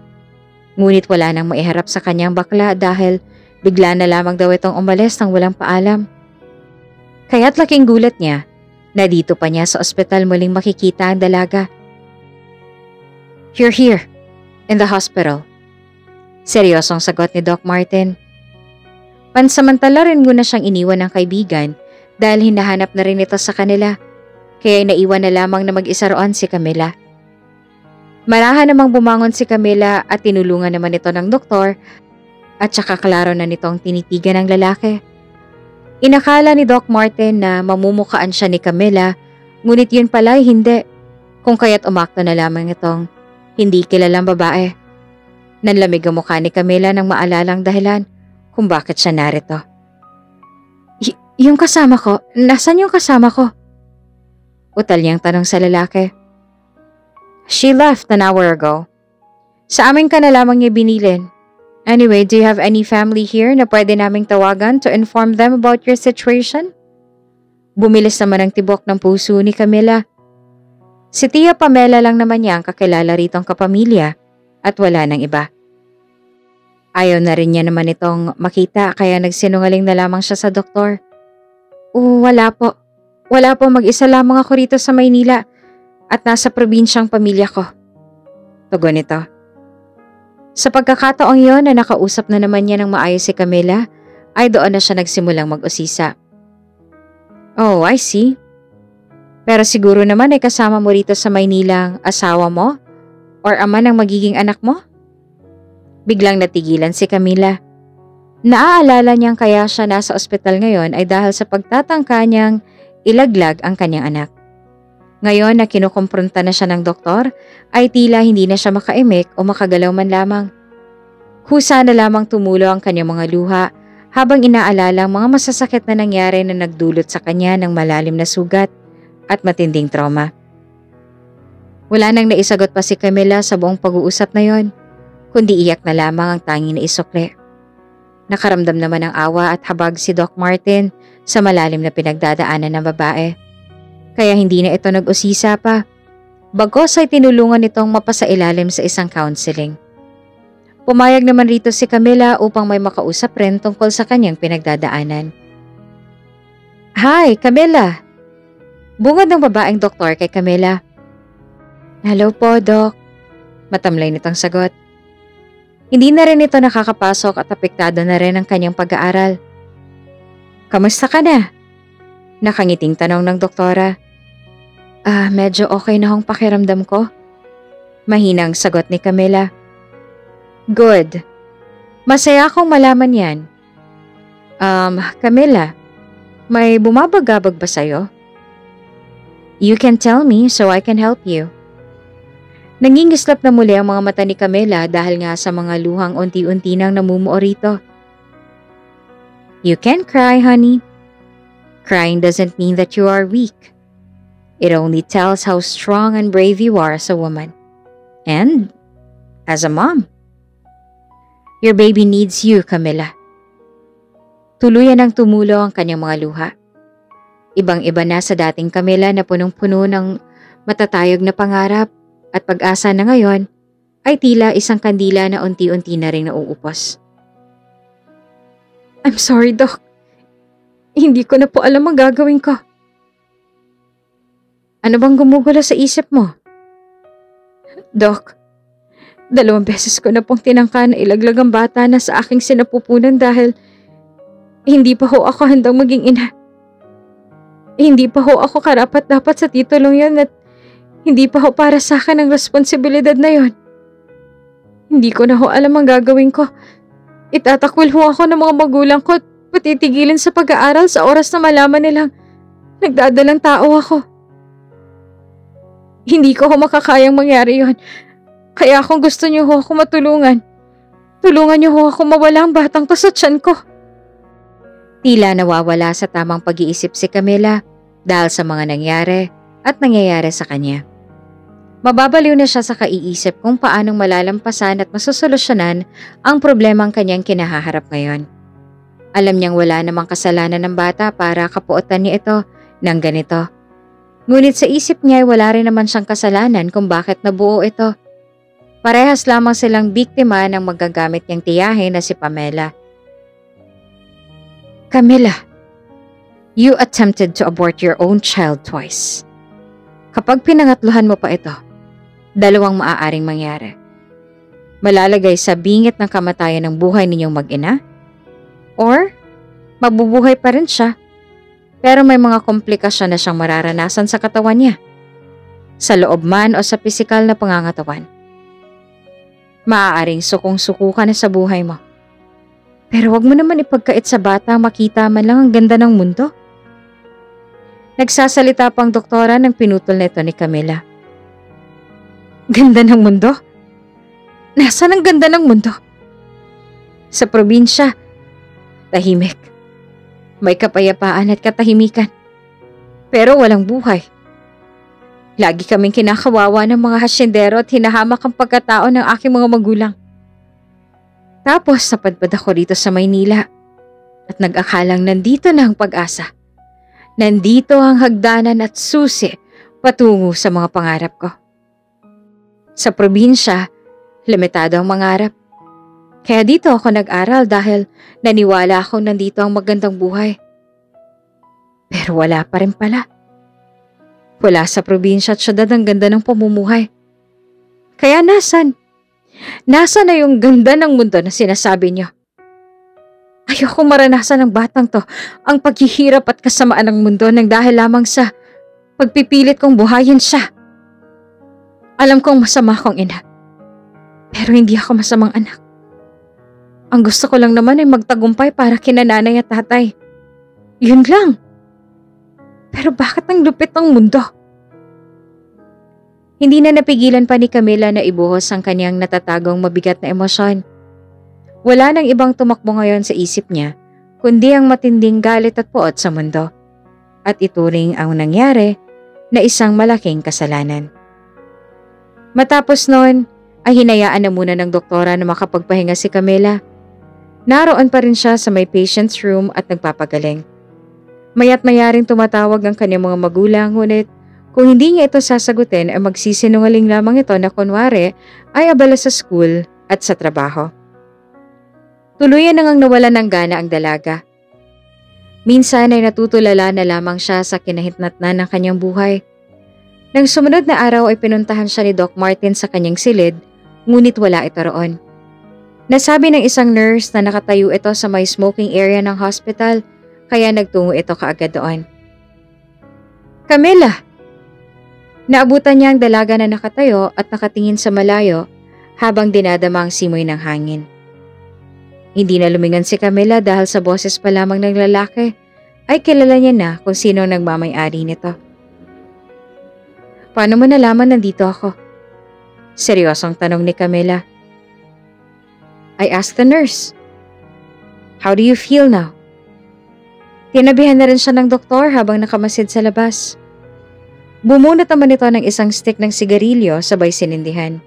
Ngunit wala nang maiharap sa kanyang bakla dahil bigla na lamang daw itong umalis nang walang paalam. Kaya't laking gulat niya na dito pa niya sa ospital muling makikita ang dalaga. "You're here, in the hospital." Seryosong sagot ni Doc Martin. Pansamantala rin muna siyang iniwan ng kaibigan dahil hinahanap na rin ito sa kanila, kaya naiwan na lamang na mag-isa roon si Camila. Marahan namang bumangon si Camila at tinulungan naman ito ng doktor at saka klaro na nitong tinitigan ng lalaki. Inakala ni Doc Martin na mamumukaan siya ni Camila, ngunit yun pala ay hindi, kung kaya't umakto na lamang itong hindi kilalang babae. Nanlamig ang mukha ni Camila nang maalalang dahilan kung bakit siya narito. Yung kasama ko? Nasaan yung kasama ko? Utal niyang tanong sa lalaki. She left an hour ago. Sa amin ka na lamang niya binilin. Anyway, do you have any family here na pwede naming tawagan to inform them about your situation? Bumilis naman ang tibok ng puso ni Camila. Si Tia Pamela lang naman niya ang kakilala ritong kapamilya at wala nang iba. Ayaw na rin niya naman itong makita kaya nagsinungaling na lamang siya sa doktor. Wala po. Wala po, mag-isa lamang ako rito sa Maynila at nasa probinsyang pamilya ko. Tugon nito. Sa pagkakataong iyon na nakausap na naman niya ng maayos si Camila, ay doon na siya nagsimulang mag-usisa. Oh, I see. Pero siguro naman ay kasama mo rito sa Maynila ang asawa mo or ama ng magiging anak mo? Biglang natigilan si Camila. Naaalala niyang kaya siya nasa ospital ngayon ay dahil sa pagtatangka niyang ilaglag ang kanyang anak. Ngayon na kinukumpronta na siya ng doktor, ay tila hindi na siya makaimik o makagalaw man lamang. Kusa na lamang tumulo ang kanyang mga luha habang inaalala ang mga masasakit na nangyari na nagdulot sa kanya ng malalim na sugat at matinding trauma. Wala nang naisagot pa si Camila sa buong pag-uusap na yon, kundi iyak na lamang ang tanging naisukli. Nakaramdam naman ng awa at habag si Doc Martin sa malalim na pinagdadaanan ng babae. Kaya hindi na ito nag-usisa pa. Bagos ay tinulungan itong mapasailalim sa isang counseling. Pumayag naman rito si Camila upang may makausap rin tungkol sa kanyang pinagdadaanan. Hi, Camila! Bungad ng babaeng doktor kay Camila. Hello po, Doc. Matamlay nitong sagot. Hindi na rin ito nakakapasok at apektado na rin ang kanyang pag-aaral. Kamusta ka na? Nakangiting tanong ng doktora. Medyo okay na hong pakiramdam ko. Mahinang sagot ni Camila. Good. Masaya akong malaman yan. Camila, may bumabagabag ba sa'yo? You can tell me so I can help you. Nangingislap na muli ang mga mata ni Camila dahil nga sa mga luhang unti-unti nang namumuo rito. You can cry, honey. Crying doesn't mean that you are weak. It only tells how strong and brave you are as a woman. And as a mom. Your baby needs you, Camila. Tuluyan ang tumulo ang kanyang mga luha. Ibang-iba na sa dating Camila na punong-puno ng matatayog na pangarap at pag-asa na ngayon ay tila isang kandila na unti-unti na rin nauupos. I'm sorry, Doc. Hindi ko na po alam ang gagawin ko. Ano bang gumugulo sa isip mo? Doc, 2 beses ko na pong tinangka na ilaglag ang bata na sa aking sinapupunan dahil hindi pa ho ako handang maging ina. Hindi pa ho ako karapat-dapat sa titulong yun at hindi pa ho para sa akin ang responsibilidad na yon. Hindi ko na ho alam ang gagawin ko. Itatakwil ho ako ng mga magulang ko at patitigilin sa pag-aaral sa oras na malaman nilang nagdadalang tao ako. Hindi ko ho makakayang mangyari yon. Kaya kung gusto niyo ho ako matulungan, tulungan niyo ho ako mawala ang batang to sa tiyan ko. Tila nawawala sa tamang pag-iisip si Camila dahil sa mga nangyari at nangyayari sa kanya. Mababaliw na siya sa kaiisip kung paanong malalampasan at masosolusyonan ang problemang kanyang kinahaharap ngayon. Alam niyang wala namang kasalanan ng bata para kapuotan niya ito ng ganito. Ngunit sa isip niya ay wala rin naman siyang kasalanan kung bakit nabuo ito. Parehas lamang silang biktima ng magagamit niyang tiyahin na si Pamela. Camila, you attempted to abort your own child twice. Kapag pinangatluhan mo pa ito, 2 maaaring mangyari. Malalagay sa bingit ng kamatayan ng buhay ninyong mag-ina, or mabubuhay pa rin siya pero may mga komplikasyon na siyang mararanasan sa katawan niya, sa loob man o sa pisikal na pangangatawan. Maaaring sukong-suko ka na sa buhay mo. Pero wag mo naman ipagkait sa bata makita man lang ang ganda ng mundo. Nagsasalita pang doktora nang pinutol nito ni Camila. Ganda ng mundo? Nasaan ang ganda ng mundo? Sa probinsya, tahimik. May kapayapaan at katahimikan. Pero walang buhay. Lagi kaming kinakawawa ng mga hasyendero at hinahamak ang pagkatao ng aking mga magulang. Tapos napadpad ako dito sa Maynila at nag-akalang nandito na ang pag-asa. Nandito ang hagdanan at susi patungo sa mga pangarap ko. Sa probinsya, limitado ang mangarap. Kaya dito ako nag-aral dahil naniwala akong nandito ang magandang buhay. Pero wala pa rin pala. Wala sa probinsya at syudad ang ganda ng pamumuhay. Kaya nasan? Nasaan na yung ganda ng mundo na sinasabi niyo? Ayoko maranasan ng batang to ang paghihirap at kasamaan ng mundo nang dahil lamang sa pagpipilit kong buhayin siya. Alam kong masama akong ina. Pero hindi ako masamang anak. Ang gusto ko lang naman ay magtagumpay para kina nanay at tatay. Yun lang. Pero bakit ang lupit ng mundo? Hindi na napigilan pa ni Camila na ibuhos ang kanyang natatagong mabigat na emosyon. Wala nang ibang tumakbo ngayon sa isip niya, kundi ang matinding galit at puot sa mundo. At ituring ang nangyari na isang malaking kasalanan. Matapos noon, ay hinayaan na muna ng doktora na makapagpahinga si Camila. Naroon pa rin siya sa may patient's room at nagpapagaling. Maya't maya rin tumatawag ang kanyang mga magulang, ngunit kung hindi niya ito sasagutin ay magsisinungaling lamang ito na kunwari ay abala sa school at sa trabaho. Tuluyan nang nawala ng gana ang dalaga. Minsan ay natutulala na lamang siya sa kinahitnatnan ng kanyang buhay. Nang sumunod na araw ay pinuntahan siya ni Doc Martin sa kanyang silid, ngunit wala ito roon. Nasabi ng isang nurse na nakatayo ito sa may smoking area ng hospital, kaya nagtungo ito kaagad doon. Camila! Naabutan niya ang dalaga na nakatayo at nakatingin sa malayo habang dinadama ang simoy ng hangin. Hindi na lumingon si Camila dahil sa boses pa lamang ng lalaki ay kilala niya na kung sino ang nagmamay-ari nito. Paano mo nalaman nandito ako? Seryosong tanong ni Camila. I asked the nurse. How do you feel now? Tinabihan na rin siya ng doktor habang nakamasid sa labas. Bumunot naman ito ng isang stick ng sigarilyo sabay sinindihan.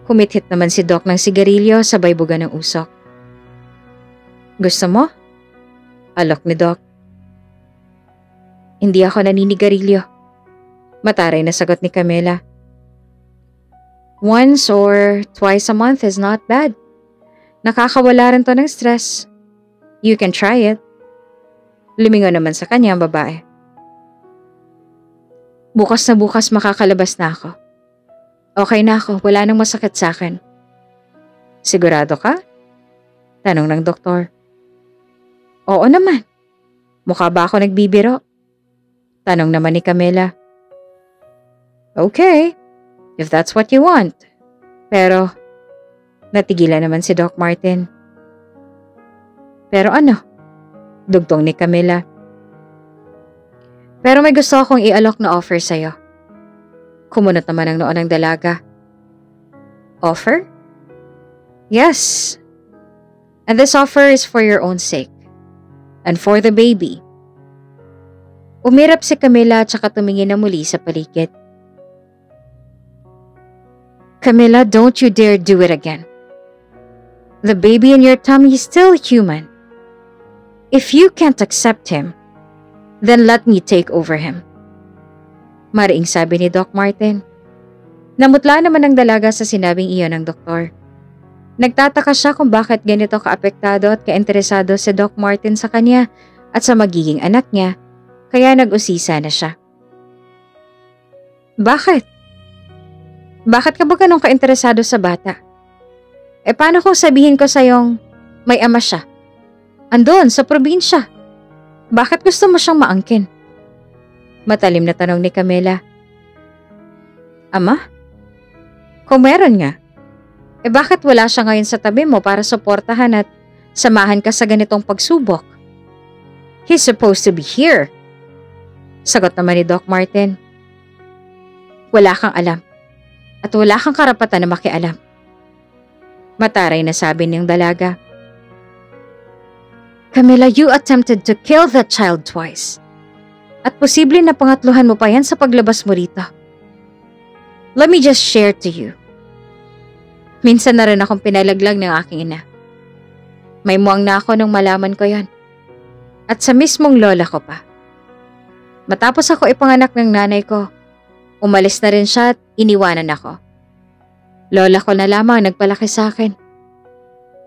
Kumithit naman si Doc ng sigarilyo sabay buga ng usok. Gusto mo? Alok ni Doc. Hindi ako naninigarilyo. Mataray na sagot ni Camila. Once or twice a month is not bad. Nakakawala rin to ng stress. You can try it. Lumingon naman sa kanya ang babae. Bukas na bukas makakalabas na ako. Okay na ako, wala nang masakit sa akin. Sigurado ka? Tanong ng doktor. Oo naman. Mukha ba ako nagbibiro? Tanong naman ni Camila. Okay, if that's what you want. Pero, natigilan naman si Doc Martin. Pero ano? Dugtong ni Camila. Pero may gusto akong i-alok na offer sa'yo. Kumunot naman ang noo ng dalaga. Offer? Yes. And this offer is for your own sake. And for the baby. Umirap si Camila at saka tumingin na muli sa paligid. Camila, don't you dare do it again. The baby in your tummy is still human. If you can't accept him, then let me take over him. Mariing sabi ni Doc Martin. Namutla naman ang dalaga sa sinabing iyon ng doktor. Nagtataka siya kung bakit ganito kaapektado at kainteresado si Doc Martin sa kanya at sa magiging anak niya, kaya nag-usisa na siya. Bakit? Bakit ka ba ganun kainteresado sa bata? Paano kung sabihin ko sa'yong may ama siya? Andun, sa probinsya. Bakit gusto mo siyang maangkin? Matalim na tanong ni Camila. Ama? Kung meron nga, bakit wala siya ngayon sa tabi mo para suportahan at samahan ka sa ganitong pagsubok? He's supposed to be here. Sagot naman ni Doc Martin. Wala kang alam at wala kang karapatan na makialam. Mataray na sabi niyang dalaga. Camila, you attempted to kill that child twice. At posible na pangatluhan mo pa yan sa paglabas mo rito. Let me just share to you. Minsan na rin akong pinalaglag ng aking ina. May muwang na ako nung malaman ko yon. At sa mismong lola ko pa. Matapos ako ipanganak ng nanay ko, umalis na rin siya at iniwanan ako. Lola ko na lamang nagpalaki sa akin.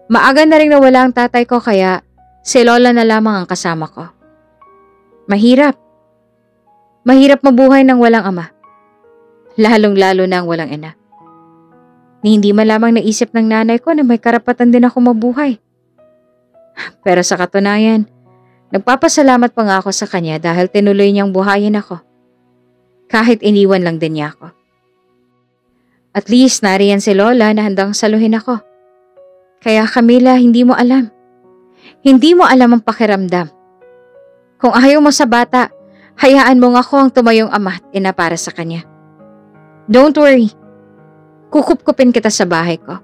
Maaga na rin nawala ang tatay ko kaya si lola na lamang ang kasama ko. Mahirap. Mahirap mabuhay ng walang ama. Lalong-lalo na ang walang ina. Ni hindi man lamang naisip ng nanay ko na may karapatan din ako mabuhay. Pero sa katunayan, nagpapasalamat pa nga ako sa kanya dahil tinuloy niyang buhayin ako. Kahit iniwan lang din niya ako. At least nariyan si Lola na handang saluhin ako. Kaya Camila, hindi mo alam. Hindi mo alam ang pakiramdam. Kung ayaw mo sa bata, hayaan mo nga ako ang tumayong ama at ina para sa kanya. Don't worry. Kukup-kupin kita sa bahay ko.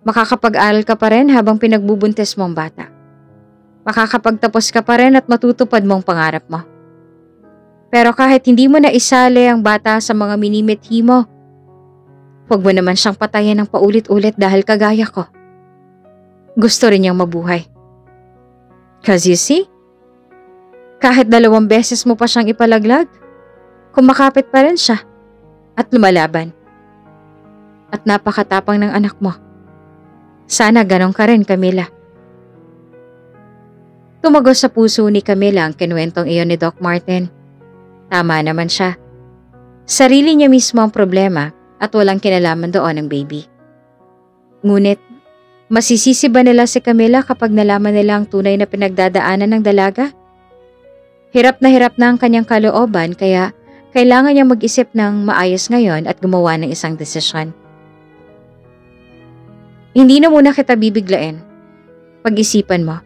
Makakapag-aral ka pa rin habang pinagbubuntis mo ang bata. Makakapagtapos ka pa rin at matutupad mo ang pangarap mo. Pero kahit hindi mo na isali ang bata sa mga minimithi mo, huwag mo naman siyang patayan ng paulit-ulit dahil kagaya ko. Gusto rin niyang mabuhay. Cause you see, kahit 2 beses mo pa siyang ipalaglag, kumakapit pa rin siya at lumalaban. At napakatapang ng anak mo. Sana ganon ka rin, Camila. Tumagos sa puso ni Camila ang kinuwentong iyon ni Doc Martin. Tama naman siya. Sarili niya mismo ang problema at walang kinalaman doon ang baby. Ngunit, masisisi ba nila si Camila kapag nalaman nila ang tunay na pinagdadaanan ng dalaga? Hirap na ang kanyang kalooban kaya kailangan niya mag-isip ng maayos ngayon at gumawa ng isang desisyon. Hindi na muna kita bibiglain. Pag-isipan mo.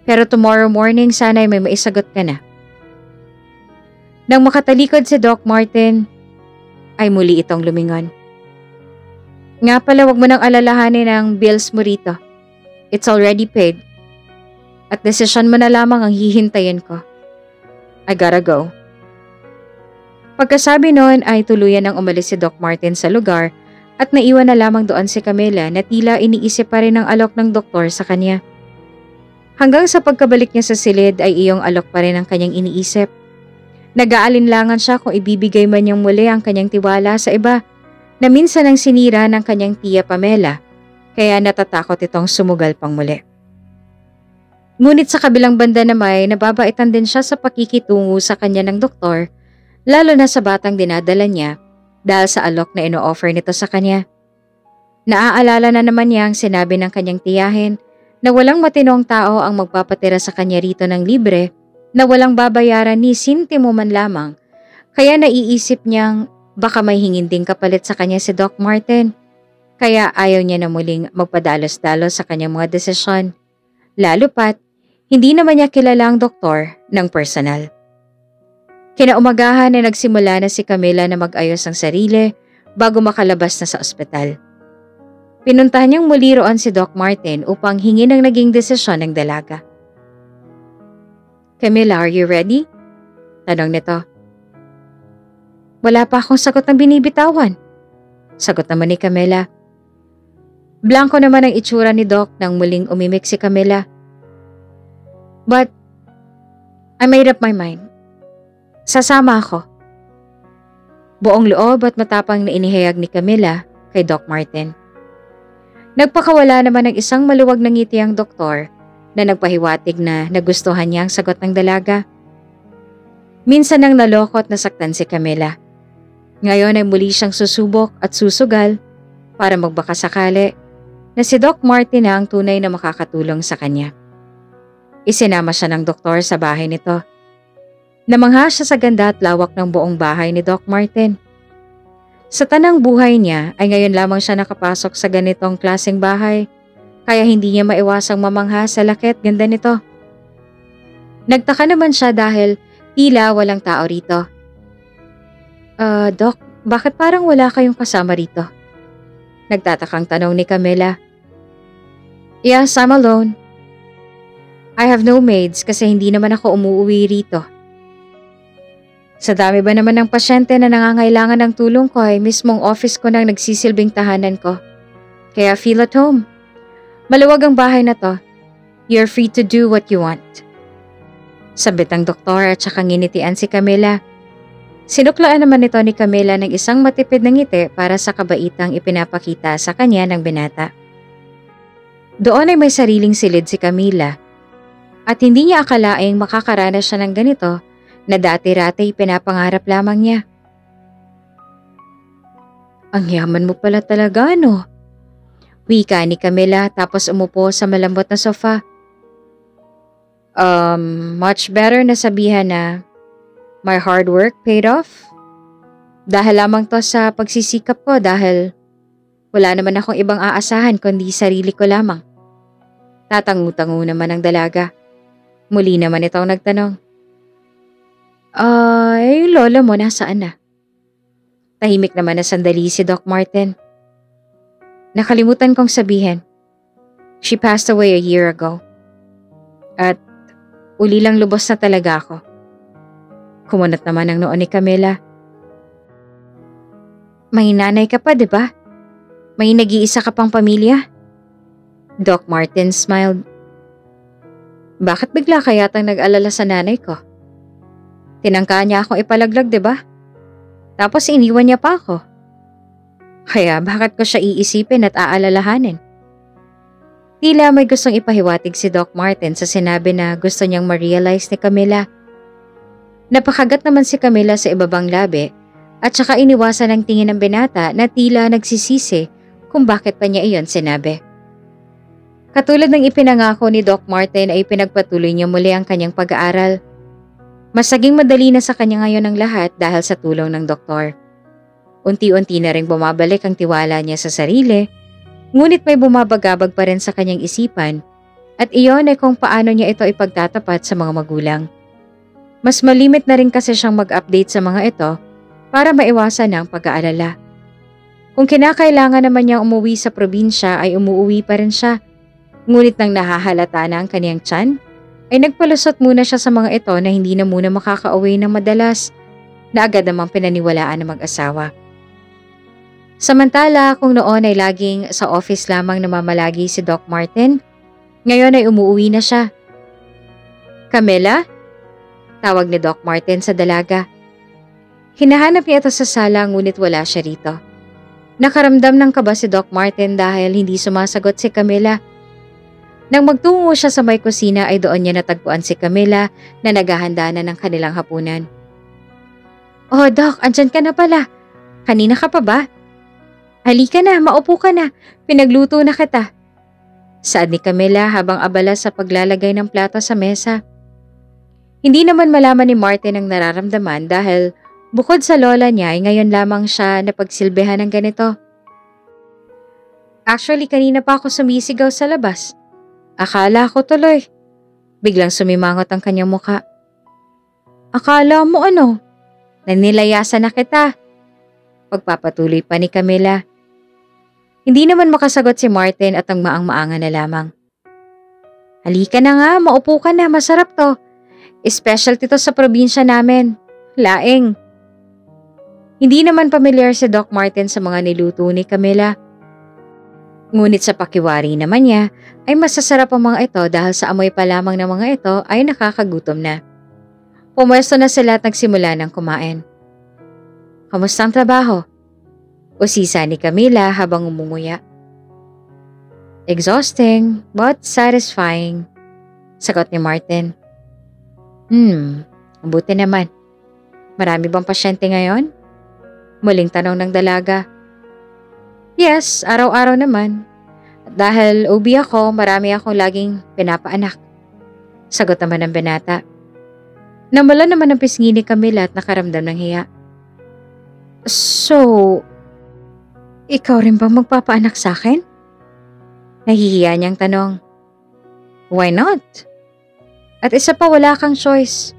Pero tomorrow morning sana'y may maisagot ka na. Nang makatalikod si Doc Martin, ay muli itong lumingon. Nga pala, wag mo nang alalahanin ang bills mo rito. It's already paid. At desisyon mo na lamang ang hihintayin ko. I gotta go. Pagkasabi noon ay tuluyan ang umalis si Doc Martin sa lugar at naiwan na lamang doon si Camila na tila iniisip pa rin ang alok ng doktor sa kanya. Hanggang sa pagkabalik niya sa silid ay iyong alok pa rin ang kanyang iniisip. Nag-aalinlangan siya kung ibibigay man niyang muli ang kanyang tiwala sa iba na minsan ang sinira ng kanyang tiya Pamela kaya natatakot itong sumugal pang muli. Ngunit sa kabilang banda naman nababaitan din siya sa pakikitungo sa kanya ng doktor lalo na sa batang dinadala niya dahil sa alok na ino-offer nito sa kanya. Naaalala na naman niya ang sinabi ng kanyang tiyahin na walang matinong tao ang magpapatira sa kanya rito ng libre na walang babayaran ni sintimo man lamang kaya naiisip niyang baka may hingin ding kapalit sa kanya si Doc Martin kaya ayaw niya na muling magpadalos-dalos sa kanyang mga desisyon lalo pat hindi naman niya kilala ang doktor ng personal. Kinaumagahan na nagsimula na si Camila na mag-ayos ng sarili bago makalabas na sa ospital. Pinuntahan niyang muli roon si Doc Martin upang hingin ang naging desisyon ng dalaga. Camila, are you ready? Tanong nito. Wala pa akong sagot na binibitawan. Sagot naman ni Camila. Blanco naman ang itsura ni Doc nang muling umimik si Camila. But, I made up my mind. Sasama ako. Buong loob at matapang na inihayag ni Camila kay Doc Martin. Nagpakawala naman ng isang maluwag na ngiti ang doktor na nagpahiwatig na nagustuhan niya ang sagot ng dalaga. Minsan nang nalokot na saktan si Camila. Ngayon ay muli siyang susubok at susugal para magbakasakali na si Doc Martin na ang tunay na makakatulong sa kanya. Isinama siya ng doktor sa bahay nito. Namangha siya sa ganda at lawak ng buong bahay ni Doc Martin. Sa tanang buhay niya ay ngayon lamang siya nakapasok sa ganitong klaseng bahay, kaya hindi niya maiwasang mamangha sa laki at ganda nito. Nagtaka naman siya dahil tila walang tao rito. Doc, bakit parang wala kayong kasama rito? Nagtatakang tanong ni Camila. Yes, I'm alone. I have no maids kasi hindi naman ako umuwi rito. Sa dami ba naman ng pasyente na nangangailangan ng tulong ko ay mismong office ko nang nagsisilbing tahanan ko. Kaya feel at home. Maluwag ang bahay na to. You're free to do what you want. Sabit ang doktor at saka nginitian si Camila. Sinuklaan naman ito ni Camila ng isang matipid na ngiti para sa kabaitang ipinapakita sa kanya ng binata. Doon ay may sariling silid si Camila at hindi niya akalaing makakaranas siya ng ganito na dati-rati pinapangarap lamang niya. Ang yaman mo pala talaga, no? Wika ni Camila tapos umupo sa malambot na sofa. Much better na sabihan na my hard work paid off. Dahil lamang to sa pagsisikap ko dahil wala naman akong ibang aasahan kundi sarili ko lamang. Tatangu-tangu naman ang dalaga. Muli naman itong nagtanong. Yung lola mo nasaan na? Tahimik naman na sandali si Doc Martin. Nakalimutan kong sabihin. She passed away a year ago. At uli lang lubos na talaga ako. Kumunot naman ang noon ni Camila. May nanay ka pa, di ba? May nag-iisa ka pang pamilya? Doc Martin smiled. Bakit bigla ka yatang nag-alala sa nanay ko? Tinangka niya akong ipalaglag, di ba? Tapos iniwan niya pa ako. Kaya bakit ko siya iisipin at aalalahanin? Tila may gustong ipahiwatig si Doc Martin sa sinabi na gusto niyang ma-realize ni Camila. Napakagat naman si Camila sa ibabang labi at saka iniwasan ang tingin ng binata na tila nagsisisi kung bakit pa niya iyon sinabi. Katulad ng ipinangako ni Doc Martin ay pinagpatuloy niya muli ang kanyang pag-aaral. Mas naging madali na sa kanya ngayon ang lahat dahil sa tulong ng doktor. Unti-unti na rin bumabalik ang tiwala niya sa sarili, ngunit may bumabagabag pa rin sa kanyang isipan at iyon ay kung paano niya ito ipagtatapat sa mga magulang. Mas malimit na rin kasi siyang mag-update sa mga ito para maiwasan ang pag-aalala. Kung kinakailangan naman niya umuwi sa probinsya ay umuwi pa rin siya, ngunit nang nahahalata na ang kaniyang tiyan, ay nagpalusot muna siya sa mga ito na hindi na muna makakauwi ng madalas na agad namang pinaniwalaan ng mag-asawa. Samantala kung noon ay laging sa office lamang namamalagi si Doc Martin, ngayon ay umuwi na siya. Camila? Tawag ni Doc Martin sa dalaga. Hinahanap niya ito sa sala ngunit wala siya rito. Nakaramdam ng kaba si Doc Martin dahil hindi sumasagot si Camila. Nang magtungo siya sa may kusina ay doon niya natagpuan si Camila na naghahanda na ng kanilang hapunan. Oh Doc, andyan ka na pala. Kanina ka pa ba? Halika na, maupo ka na. Pinagluto na kita. Saad ni Camila habang abala sa paglalagay ng plato sa mesa. Hindi naman malaman ni Martin ang nararamdaman dahil bukod sa lola niya ay ngayon lamang siya napagsilbihan ng ganito. Actually, kanina pa ako sumisigaw sa labas. Akala ko tuloy. Biglang sumimangot ang kanyang muka. Akala mo ano? Nanilayasan na kita. Pagpapatuloy pa ni Camila. Hindi naman makasagot si Martin at ang maang-maangan na lamang. Halika na nga, maupo ka na, masarap to. Specialty to sa probinsya namin. Laing. Hindi naman pamilyar si Doc Martin sa mga niluto ni Camila. Ngunit sa pakiwari naman niya ay masasarap ang mga ito dahil sa amoy pa lamang ng mga ito ay nakakagutom na. Pumwesto na sila at nagsimula ng kumain. Kamusta ang trabaho? Usisa ni Camila habang umunguya. Exhausting but satisfying, sagot ni Martin. Mabuti naman. Marami bang pasyente ngayon? Muling tanong ng dalaga. Yes, araw-araw naman. At dahil OB ako, marami akong laging pinapaanak. Sagot naman ng binata. Namula naman ang pisngi ni Camila at nakaramdam ng hiya. So, ikaw rin bang magpapaanak sa akin? Nahihiya niyang tanong. Why not? At isa pa, wala kang choice.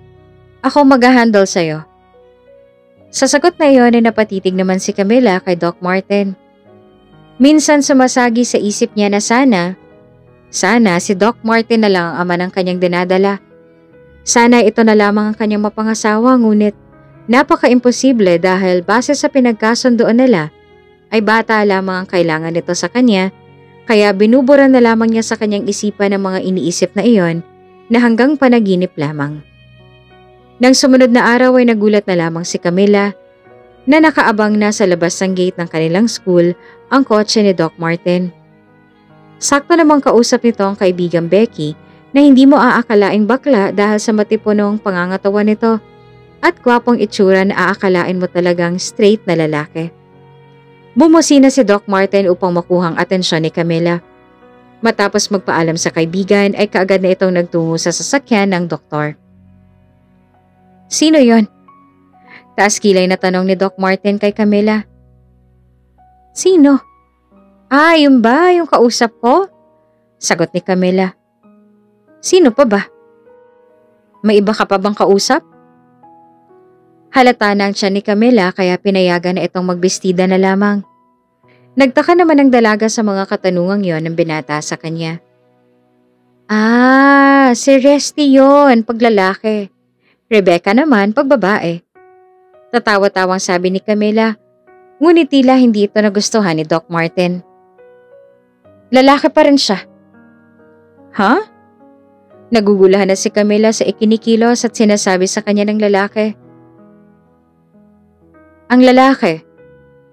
Ako mag-handle sa'yo. Sa sagot na iyon ay napatitig naman si Camila kay Doc Martin. Minsan sumasagi sa isip niya na sana si Doc Martin na lang ang ama ng kanyang dinadala. Sana ito na lamang ang kanyang mapangasawa, ngunit napaka-imposible dahil base sa pinagkasundoan nila ay bata lamang ang kailangan nito sa kanya, kaya binubura na lamang niya sa kanyang isipan ang mga iniisip na iyon na hanggang panaginip lamang. Nang sumunod na araw ay nagulat na lamang si Camila na nakaabang na sa labas ng gate ng kanilang school ang kotse ni Doc Martin. Sakto namang kausap nito ang kaibigang Becky na hindi mo aakalaing bakla dahil sa matipunong pangangatawan nito at gwapong itsura na aakalain mo talagang straight na lalaki. Bumusina si Doc Martin upang makuhang atensyon ni Camila. Matapos magpaalam sa kaibigan ay kaagad na itong nagtungo sa sasakyan ng doktor. Sino yon? Taas kilay na tanong ni Doc Martin kay Camila. Sino? Yun ba yung kausap ko? Sagot ni Camila. Sino pa ba? May iba ka pa bang kausap? Halata na ang tiyan ni Camila kaya pinayagan na itong magbestida na lamang. Nagtaka naman ang dalaga sa mga katanungang yon ng binata sa kanya. Si Resty yon, paglalaki. Rebecca naman, pagbabae. Tatawa-tawang sabi ni Camila, ngunit tila hindi ito nagustuhan ni Doc Martin. Lalaki pa rin siya. Ha? Nagugulahan na si Camila sa ikinikilos at sinasabi sa kanya ng lalaki. Ang lalaki,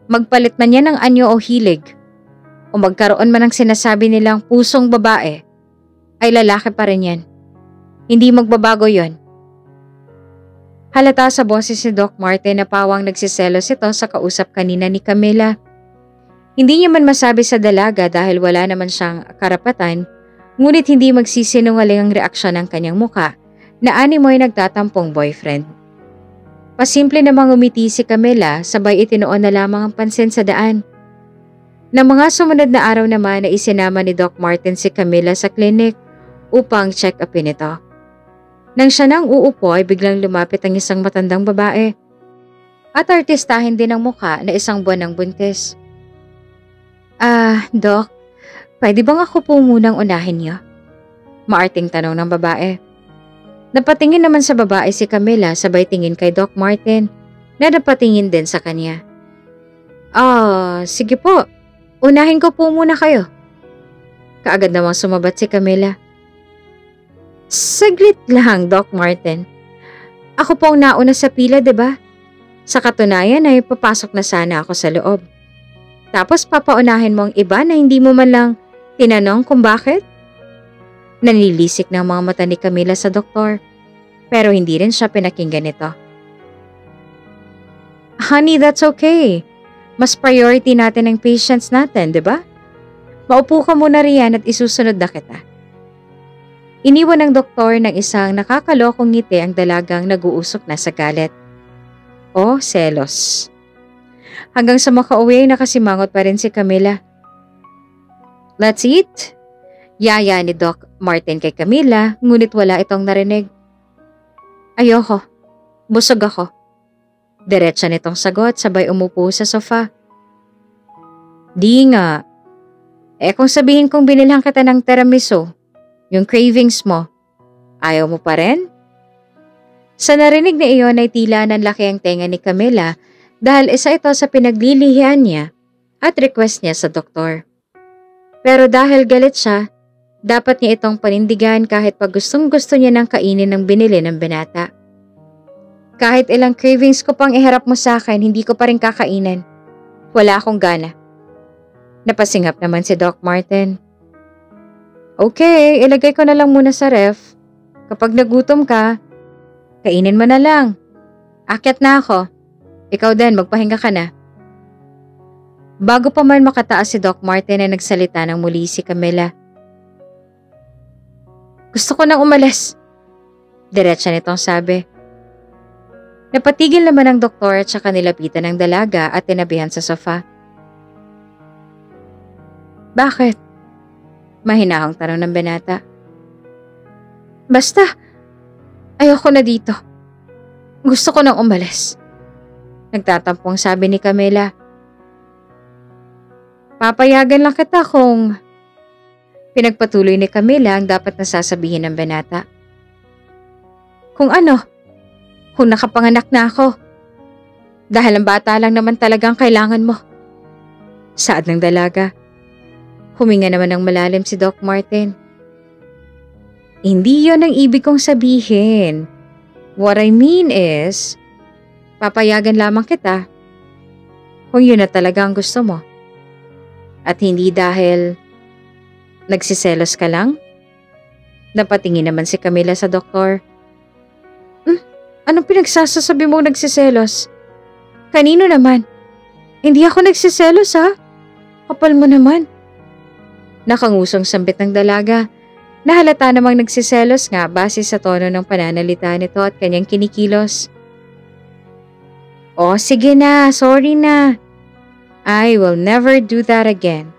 magpalit man yan ng anyo o hilig, o magkaroon man ng sinasabi nilang pusong babae, ay lalaki pa rin yan. Hindi magbabago yon. Halata sa boses ni Doc Martin na pawang nagsiselos ito sa kausap kanina ni Camila. Hindi niya man masabi sa dalaga dahil wala naman siyang karapatan, ngunit hindi magsisinungaling ang reaksyon ng kanyang muka na animoy nagtatampong boyfriend. Pasimple namang umiti si Camila sabay itinoon na lamang ang pansin sa daan. Nang mga sumunod na araw naman na isinama ni Doc Martin si Camila sa klinik upang check-upin ito. Nang siya nang uupo ay biglang lumapit ang isang matandang babae at artistahin din ang muka na isang buwan ng buntis. Doc, pwede bang ako po munang unahin niyo? Maarting tanong ng babae. Napatingin naman sa babae si Camila sabay tingin kay Doc Martin na napatingin din sa kanya. Sige po, unahin ko po muna kayo. Kaagad namang sumabat si Camila. Saglit lang, Doc Martin. Ako po ang nauna sa pila, diba? Sa katunayan ay papasok na sana ako sa loob. Tapos papaunahin mo ang iba na hindi mo man lang tinanong kung bakit? Nanilisik ng mga mata ni Camila sa doktor, pero hindi rin siya pinakinggan nito. Honey, that's okay. Mas priority natin ang patients natin, diba? Maupo ka muna riyan at isusunod na kita. Iniwan ng doktor ng isang nakakalokong ngiti ang dalagang nag-uusok na sa galit. Selos. Hanggang sa makauwi ay nakasimangot pa rin si Camila. Let's eat. Yaya ni Doc Martin kay Camila, ngunit wala itong narinig. Ayoko. Busog ako. Diretsa nitong sagot sabay umupo sa sofa. Di nga. Kung sabihin kong binilhan kita ng tiramisu, yung cravings mo, ayaw mo pa rin? Sa narinig na iyon ay tila nanlaki ang tenga ni Camila dahil isa ito sa pinaglilihian niya at request niya sa doktor. Pero dahil galit siya, dapat niya itong panindigan kahit pag gustong-gusto niya ng kainin ng binili ng binata. Kahit ilang cravings ko pang iharap mo sa akin, hindi ko pa rin kakainin. Wala akong gana. Napasingap naman si Doc Martin. Okay, ilagay ko na lang muna sa ref. Kapag nagutom ka, kainin mo na lang. Akyat na ako. Ikaw din, magpahinga ka na. Bago pa man makataas si Doc Martin ay nagsalita ng muli si Camila. Gusto ko nang umalis. Diretsa nitong sabi. Napatigil naman ang doktor at saka nilapitan ng dalaga at tinabihan sa sofa. Bakit? Mahinahong tanong ng binata. Basta, ayoko na dito. Gusto ko nang umalis. Nagtatampong sabi ni Camila. Papayagan lang kita kung... Pinagpatuloy ni Camila ang dapat nasasabihin ng binata. Kung ano? Kung nakapanganak na ako. Dahil ang bata lang naman talagang kailangan mo. Saad ng dalaga. Huminga naman ng malalim si Doc Martin. Hindi yon ang ibig kong sabihin. What I mean is, papayagan lamang kita kung yun na talaga ang gusto mo. At hindi dahil nagsiselos ka lang? Napatingin naman si Camila sa doktor. Anong pinagsasasabi mong nagsiselos? Kanino naman? Hindi ako nagsiselos ha? Kapal mo naman. Nakangusong sambit ng dalaga. Nahalata namang nagsiselos nga base sa tono ng pananalita nito at kanyang kinikilos. Oh, sige na, sorry na. I will never do that again.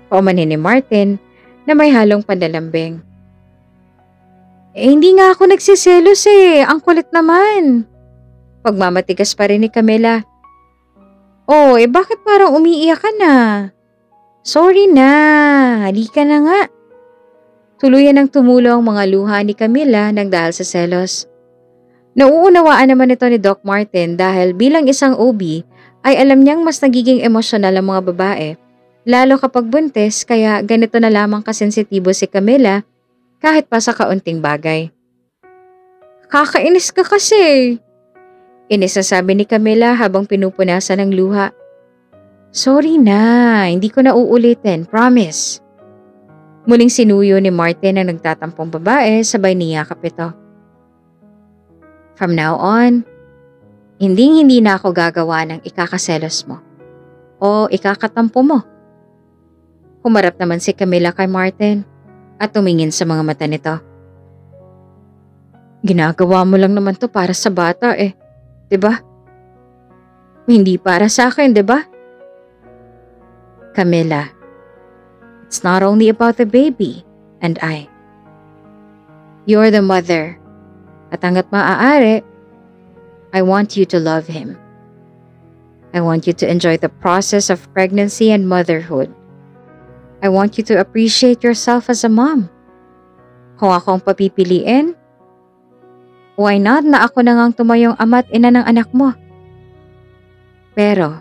Paumanhin ni Martin na may halong panlalambing. Hindi nga ako nagsiselos eh, ang kulit naman. Pagmamatigas pa rin ni Camila. Oh, bakit parang umiiyak ka na? Sorry na, halika na nga. Tuluyan ng tumulo ang mga luha ni Camila nang dahil sa selos. Nauunawaan naman ito ni Doc Martin dahil bilang isang OB ay alam niyang mas nagiging emosyonal ang mga babae, lalo kapag buntis kaya ganito na lamang kasensitibo si Camila kahit pa sa kaunting bagay. Kakainis ka kasi. Inis na sabi ni Camila habang pinupunasan ng luha. Sorry na, hindi ko na uulitin, promise. Muling sinuyo ni Martin ang nagtatampong babae sabay niyakap ito. From now on, hindi na ako gagawa ng ikakaselos mo o ikakatampo mo. Humarap naman si Camila kay Martin at tumingin sa mga mata nito. Ginagawa mo lang naman to para sa bata eh, 'di ba? Hindi para sa akin, 'di ba? Camila, it's not only about the baby and I. You're the mother. At hanggat maaari, I want you to love him. I want you to enjoy the process of pregnancy and motherhood. I want you to appreciate yourself as a mom. Kung ako ang papipiliin, why not na ako na ngang tumayong ama at ina ng anak mo? Pero,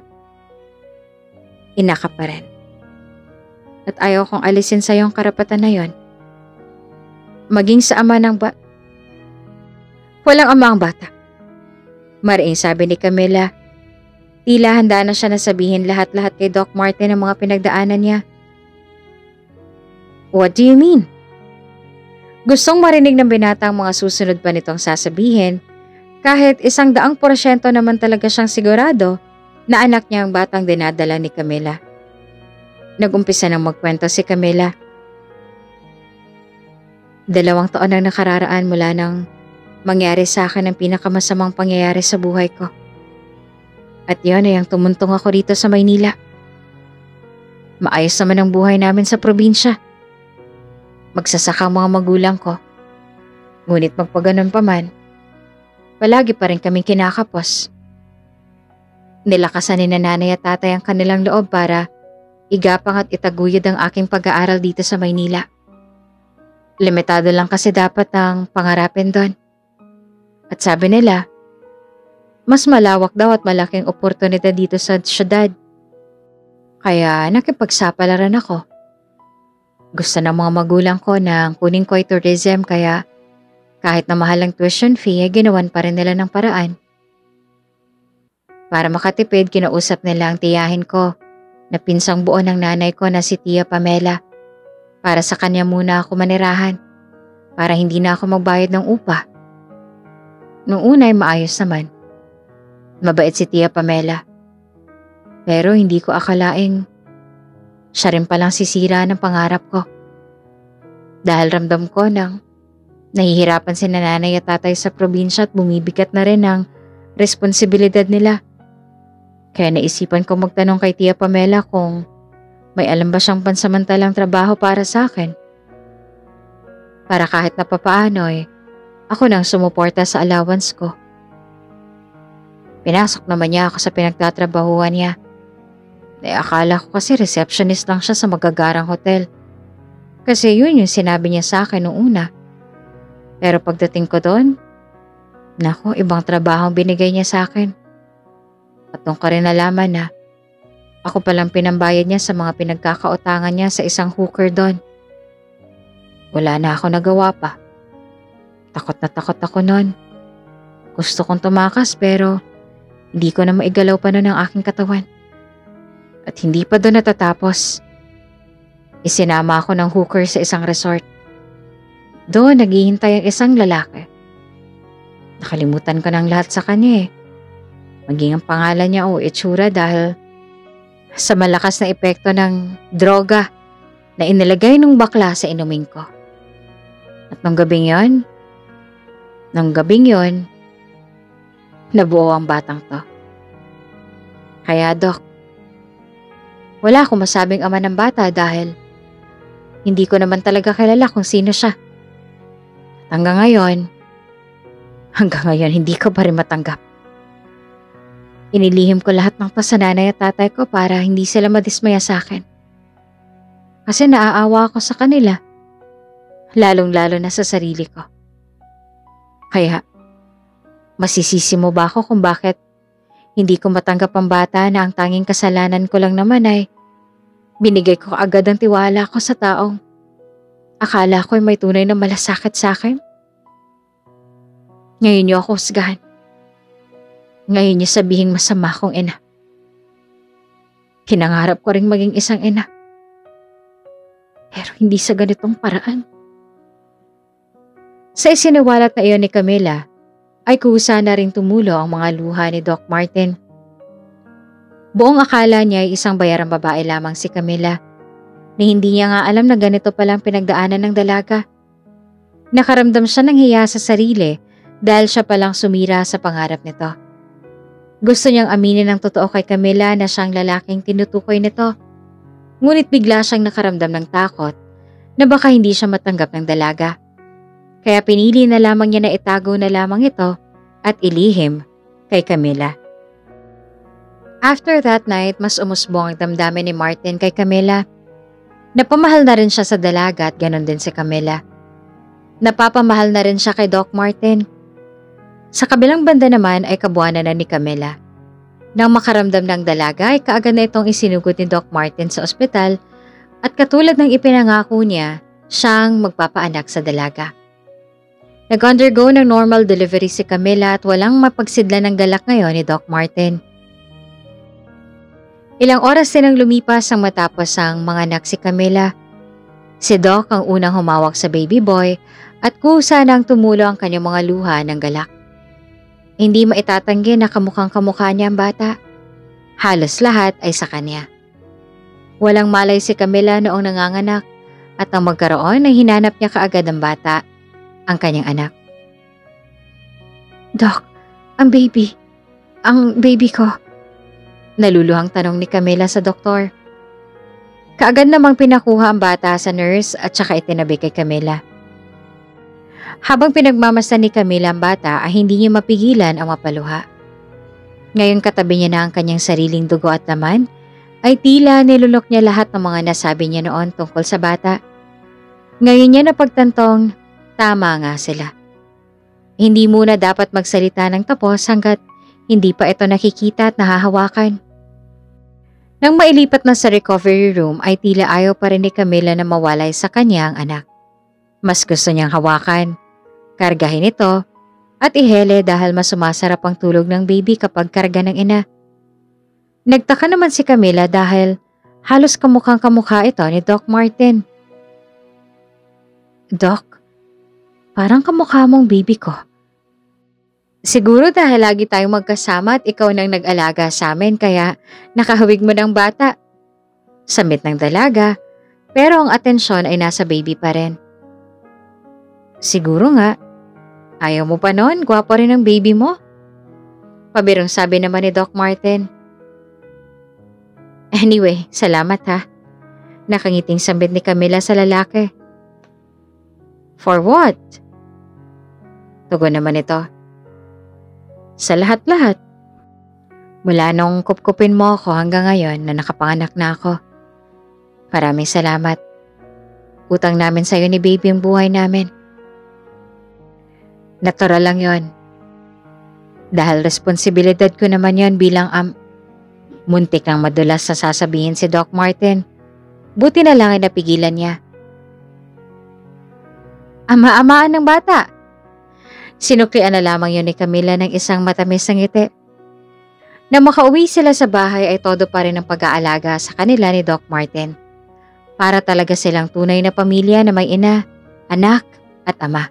ina ka pa rin. At ayaw kong alisin sa iyong karapatan na yon. Maging sa ama ng Walang ama ang bata. Mariing sabi ni Camila. Tila handa na siya na sabihin lahat-lahat kay Doc Martin ang mga pinagdaanan niya. What do you mean? Gustong marinig ng binata ang mga susunod pa nitong sasabihin kahit 100% naman talaga siyang sigurado na anak niya ang batang dinadala ni Camila. Nagumpisa nang magkwento si Camila. 2 taon ang nakararaan mula nang mangyari sa akin ang pinakamasamang pangyayari sa buhay ko. At yun ay ang tumuntong ako rito sa Maynila. Maayos naman ang buhay namin sa probinsya. Magsasaka ang mga magulang ko. Ngunit magpaganon pa man, palagi pa rin kaming kinakapos. Nilakasan ni nanay at tatay ang kanilang loob para igapang at itaguyod ang aking pag-aaral dito sa Maynila. Limitado lang kasi dapat ang pangarapin doon. At sabi nila, mas malawak daw at malaking oportunidad dito sa syudad. Kaya nakipagsapalaran ako. Gusto ng mga magulang ko na kunin ko ay tourism kaya kahit na mahal ang tuition fee ay ginawan pa rin nila ng paraan. Para makatipid, kinausap nila ang tiyahin ko na pinsang buo ng nanay ko na si Tia Pamela para sa kanya muna ako manirahan para hindi na ako magbayad ng upa. Noong una ay maayos naman. Mabait si Tia Pamela. Pero hindi ko akalaing siya rin palang sisira ng pangarap ko. Dahil ramdam ko nang Nahihirapan si nanay at tatay sa probinsya at bumibigat na rin ang responsibilidad nila. Kaya naisipan ko magtanong kay Tia Pamela kung may alam ba siyang pansamantalang trabaho para sa akin. Para kahit na papaano ako nang sumuporta sa allowance ko. Pinasok naman niya ako sa pinagtatrabahuan niya. Akala ko kasi receptionist lang siya sa magagarang hotel. Kasi yun yung sinabi niya sa akin noong una. Pero pagdating ko doon, naku, ibang trabaho ang binigay niya sa akin. At doon ko rin nalaman na ako palang pinambayad niya sa mga pinagkakautangan niya sa isang hooker doon. Wala na ako nagawa pa. Takot na takot ako noon. Gusto kong tumakas pero hindi ko na maigalaw pa noon ang aking katawan. At hindi pa doon natatapos. Isinama ako ng hooker sa isang resort. Doon naghihintay ang isang lalaki. Nakalimutan ko ng lahat sa kanya Maging ang pangalan niya o itsura dahil sa malakas na epekto ng droga na inilagay ng bakla sa inumin ko. At nung gabing yon, nabuo ang batang to. Kaya Doc, wala akong masabing ama ng bata dahil hindi ko naman talaga kilala kung sino siya. At hanggang ngayon hindi ko pa rin matanggap. Inilihim ko lahat ng to sa nanay at tatay ko para hindi sila madismaya sa akin. Kasi naaawa ako sa kanila, lalong-lalo na sa sarili ko. Kaya, masisisi mo ba ako kung bakit hindi ko matanggap ang bata na ang tanging kasalanan ko lang naman ay binigay ko agad ang tiwala ko sa taong akala ko ay may tunay na malasakit sa akin? Ngayon niyo ako husgahan. Ngayon niya sabihing masama kong ina. Kinangarap ko ring maging isang ina. Pero hindi sa ganitong paraan. Sa isiniwalat na iyon ni Camila, ay kusa na rin tumulo ang mga luha ni Doc Martin. Buong akala niya ay isang bayarang babae lamang si Camila, na hindi niya nga alam na ganito palang pinagdaanan ng dalaga. Nakaramdam siya ng hiya sa sarili dahil siya palang sumira sa pangarap nito. Gusto niyang aminin ng totoo kay Camila na siyang lalaking tinutukoy nito. Ngunit bigla siyang nakaramdam ng takot na baka hindi siya matanggap ng dalaga. Kaya pinili na lamang niya na itago na lamang ito at ilihim kay Camila. After that night, mas umusbong ang damdamin ni Martin kay Camila. Napamahal na rin siya sa dalaga at ganon din si Camila. Napapamahal na rin siya kay Doc Martin. Sa kabilang banda naman ay kabuanan na ni Camila. Nang makaramdam ng dalaga ay kaagad na itong isinugod ni Doc Martin sa ospital at katulad ng ipinangako niya, siyang magpapaanak sa dalaga. Nag-undergo ng normal delivery si Camila at walang mapagsidlan ng galak ngayon ni Doc Martin. Ilang oras din ang lumipas ang matapos ang manganak si Camila. Si Doc ang unang humawak sa baby boy at kusa nang tumulo ang kanyang mga luha ng galak. Hindi maitatanggi na kamukhang-kamukha niya ang bata. Halos lahat ay sa kanya. Walang malay si Camila noong nanganganak at nang magkaroon ay hinanap niya kaagad ang bata, ang kanyang anak. Doc, ang baby ko. Naluluhang tanong ni Camila sa doktor. Kaagad namang pinakuha ang bata sa nurse at saka itinabi kay Camila. Habang pinagmamasdan ni Camila ang bata ay hindi niya mapigilan ang mapaluha. Ngayon katabi niya na ang kanyang sariling dugo at laman, ay tila nilulok niya lahat ng mga nasabi niya noon tungkol sa bata. Ngayon niya napagtantong tama nga sila. Hindi muna dapat magsalita ng tapos hanggat hindi pa ito nakikita at nahahawakan. Nang mailipat na sa recovery room ay tila ayaw pa rin ni Camila na mawalay sa kanyang anak. Mas gusto niyang hawakan, kargahin ito at ihele dahil mas sumasarap ang tulog ng baby kapag karga ng ina. Nagtaka naman si Camila dahil halos kamukhang-kamukha ito ni Doc Martin. Doc, parang kamukha mong baby ko. Siguro dahil lagi tayong magkasama at ikaw nang nag-alaga sa amin kaya nakahawig mo ng bata. Samit ng dalaga, pero ang atensyon ay nasa baby pa rin. Siguro nga. Ayaw mo pa noon, gwapo rin ang baby mo. Pabirong sabi naman ni Doc Martin. Anyway, salamat ha. Nakangiting sambit ni Camila sa lalaki. For what? Tugon naman ito. Sa lahat-lahat. Mula nung kupkupin mo ako hanggang ngayon na nakapanganak na ako. Maraming salamat. Utang namin sa'yo ni baby ang buhay namin. Natural lang yon. Dahil responsibilidad ko naman yon bilang muntik nang madulas sa sasabihin si Doc Martin. Buti na lang ay napigilan niya. Ama-amaan ng bata. Sinuklian na lamang yun ni Camila ng isang matamis na ngiti. Nang makauwi sila sa bahay ay todo pa rin ang pag-aalaga sa kanila ni Doc Martin. Para talaga silang tunay na pamilya na may ina, anak at ama.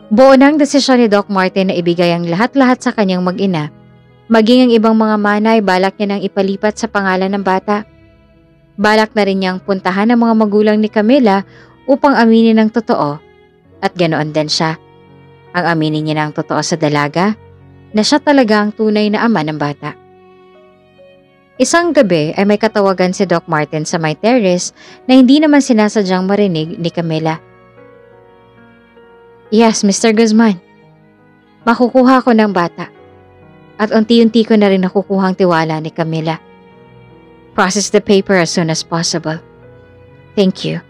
Buo ng desisyon ni Doc Martin na ibigay ang lahat-lahat sa kanyang mag-ina. Maging ang ibang mga manay balak niya nang ipalipat sa pangalan ng bata. Balak na rin niyang puntahan ang mga magulang ni Camila upang aminin ng totoo. At ganoon din siya. Ang aminin niya ng totoo sa dalaga na siya talaga ang tunay na ama ng bata. Isang gabi ay may katawagan si Doc Martin sa may terrace na hindi naman sinasadyang marinig ni Camila. Yes, Mr. Guzman. Makukuha ko ng bata. At unti-unti ko na rin nakukuhang tiwala ni Camila. Process the paper as soon as possible. Thank you.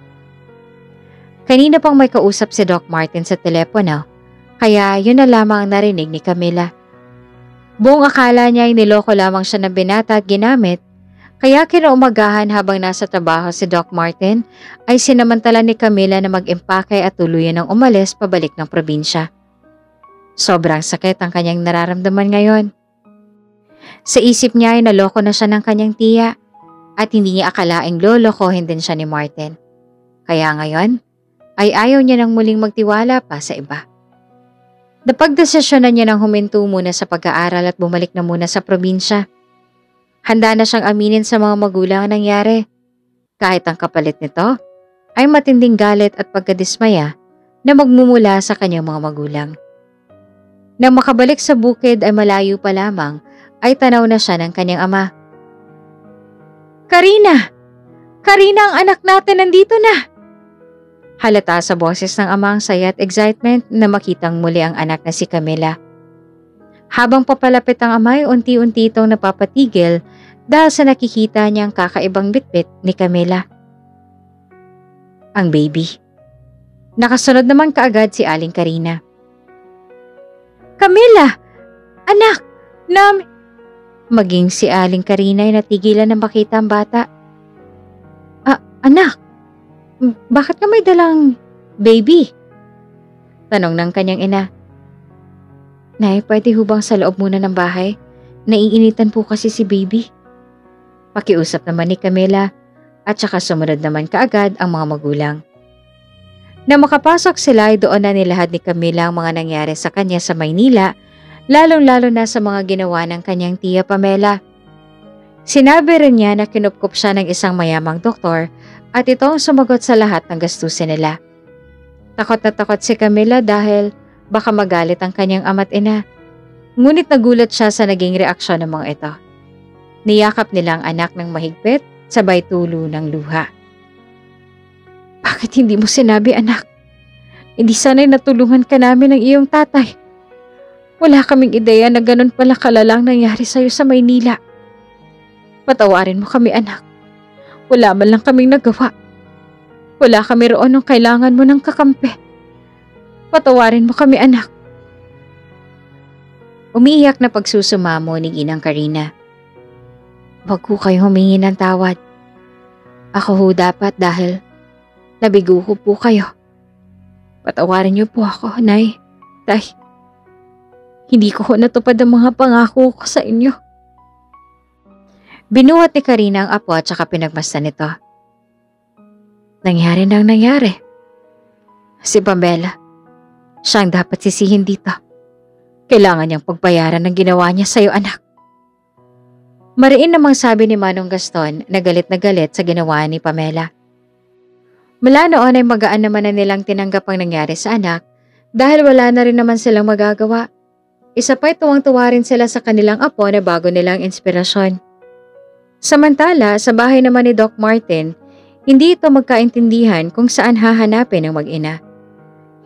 Kanina pang may kausap si Doc Martin sa telepono, kaya yun na lamang ang narinig ni Camila. Buong akala niya ay niloko lamang siya ng binata at ginamit, kaya kinaumagahan habang nasa trabaho si Doc Martin ay sinamantala ni Camila na mag-impake at tuluyan ng umalis pabalik ng probinsya. Sobrang sakit ang kanyang nararamdaman ngayon. Sa isip niya ay naloko na siya ng kanyang tiya at hindi niya akalaing lolokohin din siya ni Martin. Kaya ngayon ay ayaw niya nang muling magtiwala pa sa iba. Napagdesisyonan niya nang huminto muna sa pag-aaral at bumalik na muna sa probinsya. Handa na siyang aminin sa mga magulang ang nangyari. Kahit ang kapalit nito ay matinding galit at pagkadismaya na magmumula sa kanyang mga magulang. Nang makabalik sa bukid ay malayo pa lamang ay tanaw na siya ng kanyang ama. Karina! Karina, ang anak natin nandito na! Halata sa boses ng ama ang saya at excitement na makitang muli ang anak na si Camila. Habang papalapit ang ama ay unti-unti itong napapatigil dahil sa nakikita niyang kakaibang bitbit ni Camila. Ang baby. Nakasunod naman kaagad si Aling Karina. Camila! Anak! Maging si Aling Karina ay natigilan na makita ang bata. Anak! Bakit ka may dalang baby? Tanong ng kanyang ina. Nay, pwede hubang sa loob muna ng bahay? Naiinitan po kasi si baby. Pakiusap naman ni Camila at saka sumunod naman kaagad ang mga magulang. Nang makapasok sila ay doon na nilahad ni Camila ang mga nangyari sa kanya sa Maynila, lalong-lalo na sa mga ginawa ng kanyang tiya Pamela. Sinabi rin niya na kinupkup siya ng isang mayamang doktor at ito ang sumagot sa lahat ng gastusin nila. Takot na takot si Camila dahil baka magalit ang kanyang ama't ina. Ngunit nagulat siya sa naging reaksyon ng mga ito. Niyakap nila ang anak ng mahigpit, sabay tulo ng luha. Bakit hindi mo sinabi, anak? Hindi sana'y natulungan ka namin ng iyong tatay. Wala kaming ideya na ganun pala kalalang nangyari sa'yo sa Maynila. Patawarin mo kami, anak. Wala man lang kaming nagawa. Wala kami roon nung kailangan mo ng kakampi. Patawarin mo kami, anak. Umiiyak na pagsusumamo ni Ginang Karina. Huwag ko kayo humingi ng tawad. Ako ho dapat dahil nabigo ko po kayo. Patawarin niyo po ako, Nay. Tay, hindi ko natupad ang mga pangako ko sa inyo. Binuhat ni Karina ang apo at saka pinagmasdan nito. Nangyari na ang nangyari. Si Pamela, siyang dapat sisihin dito. Kailangan niyang pagbayaran ng ginawa niya sa'yo, anak. Mariin namang sabi ni Manong Gaston na galit sa ginawa ni Pamela. Mula noon ay magaan naman na nilang tinanggap ang nangyari sa anak dahil wala na rin naman silang magagawa. Isa pa'y tuwang-tuwa rin sila sa kanilang apo na bago nilang inspirasyon. Samantala, sa bahay naman ni Doc Martin, hindi ito magkaintindihan kung saan hahanapin ang mag-ina.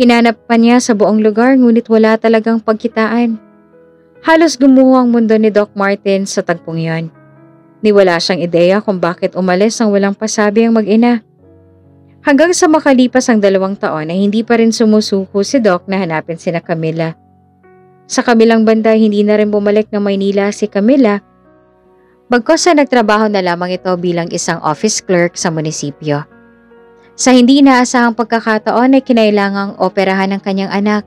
Hinanap pa niya sa buong lugar ngunit wala talagang pagkitaan. Halos gumuho ang mundo ni Doc Martin sa tagpong yon. Niwala siyang ideya kung bakit umalis ang walang pasabi ang mag-ina. Hanggang sa makalipas ang 2 taon ay hindi pa rin sumusuko si Doc na hanapin sina Camila. Sa kabilang banda, hindi na rin bumalik ng Maynila si Camila. Bagkus ay nagtrabaho na lamang ito bilang isang office clerk sa munisipyo. Sa hindi inaasahang pagkakataon ay kinailangang operahan ng kanyang anak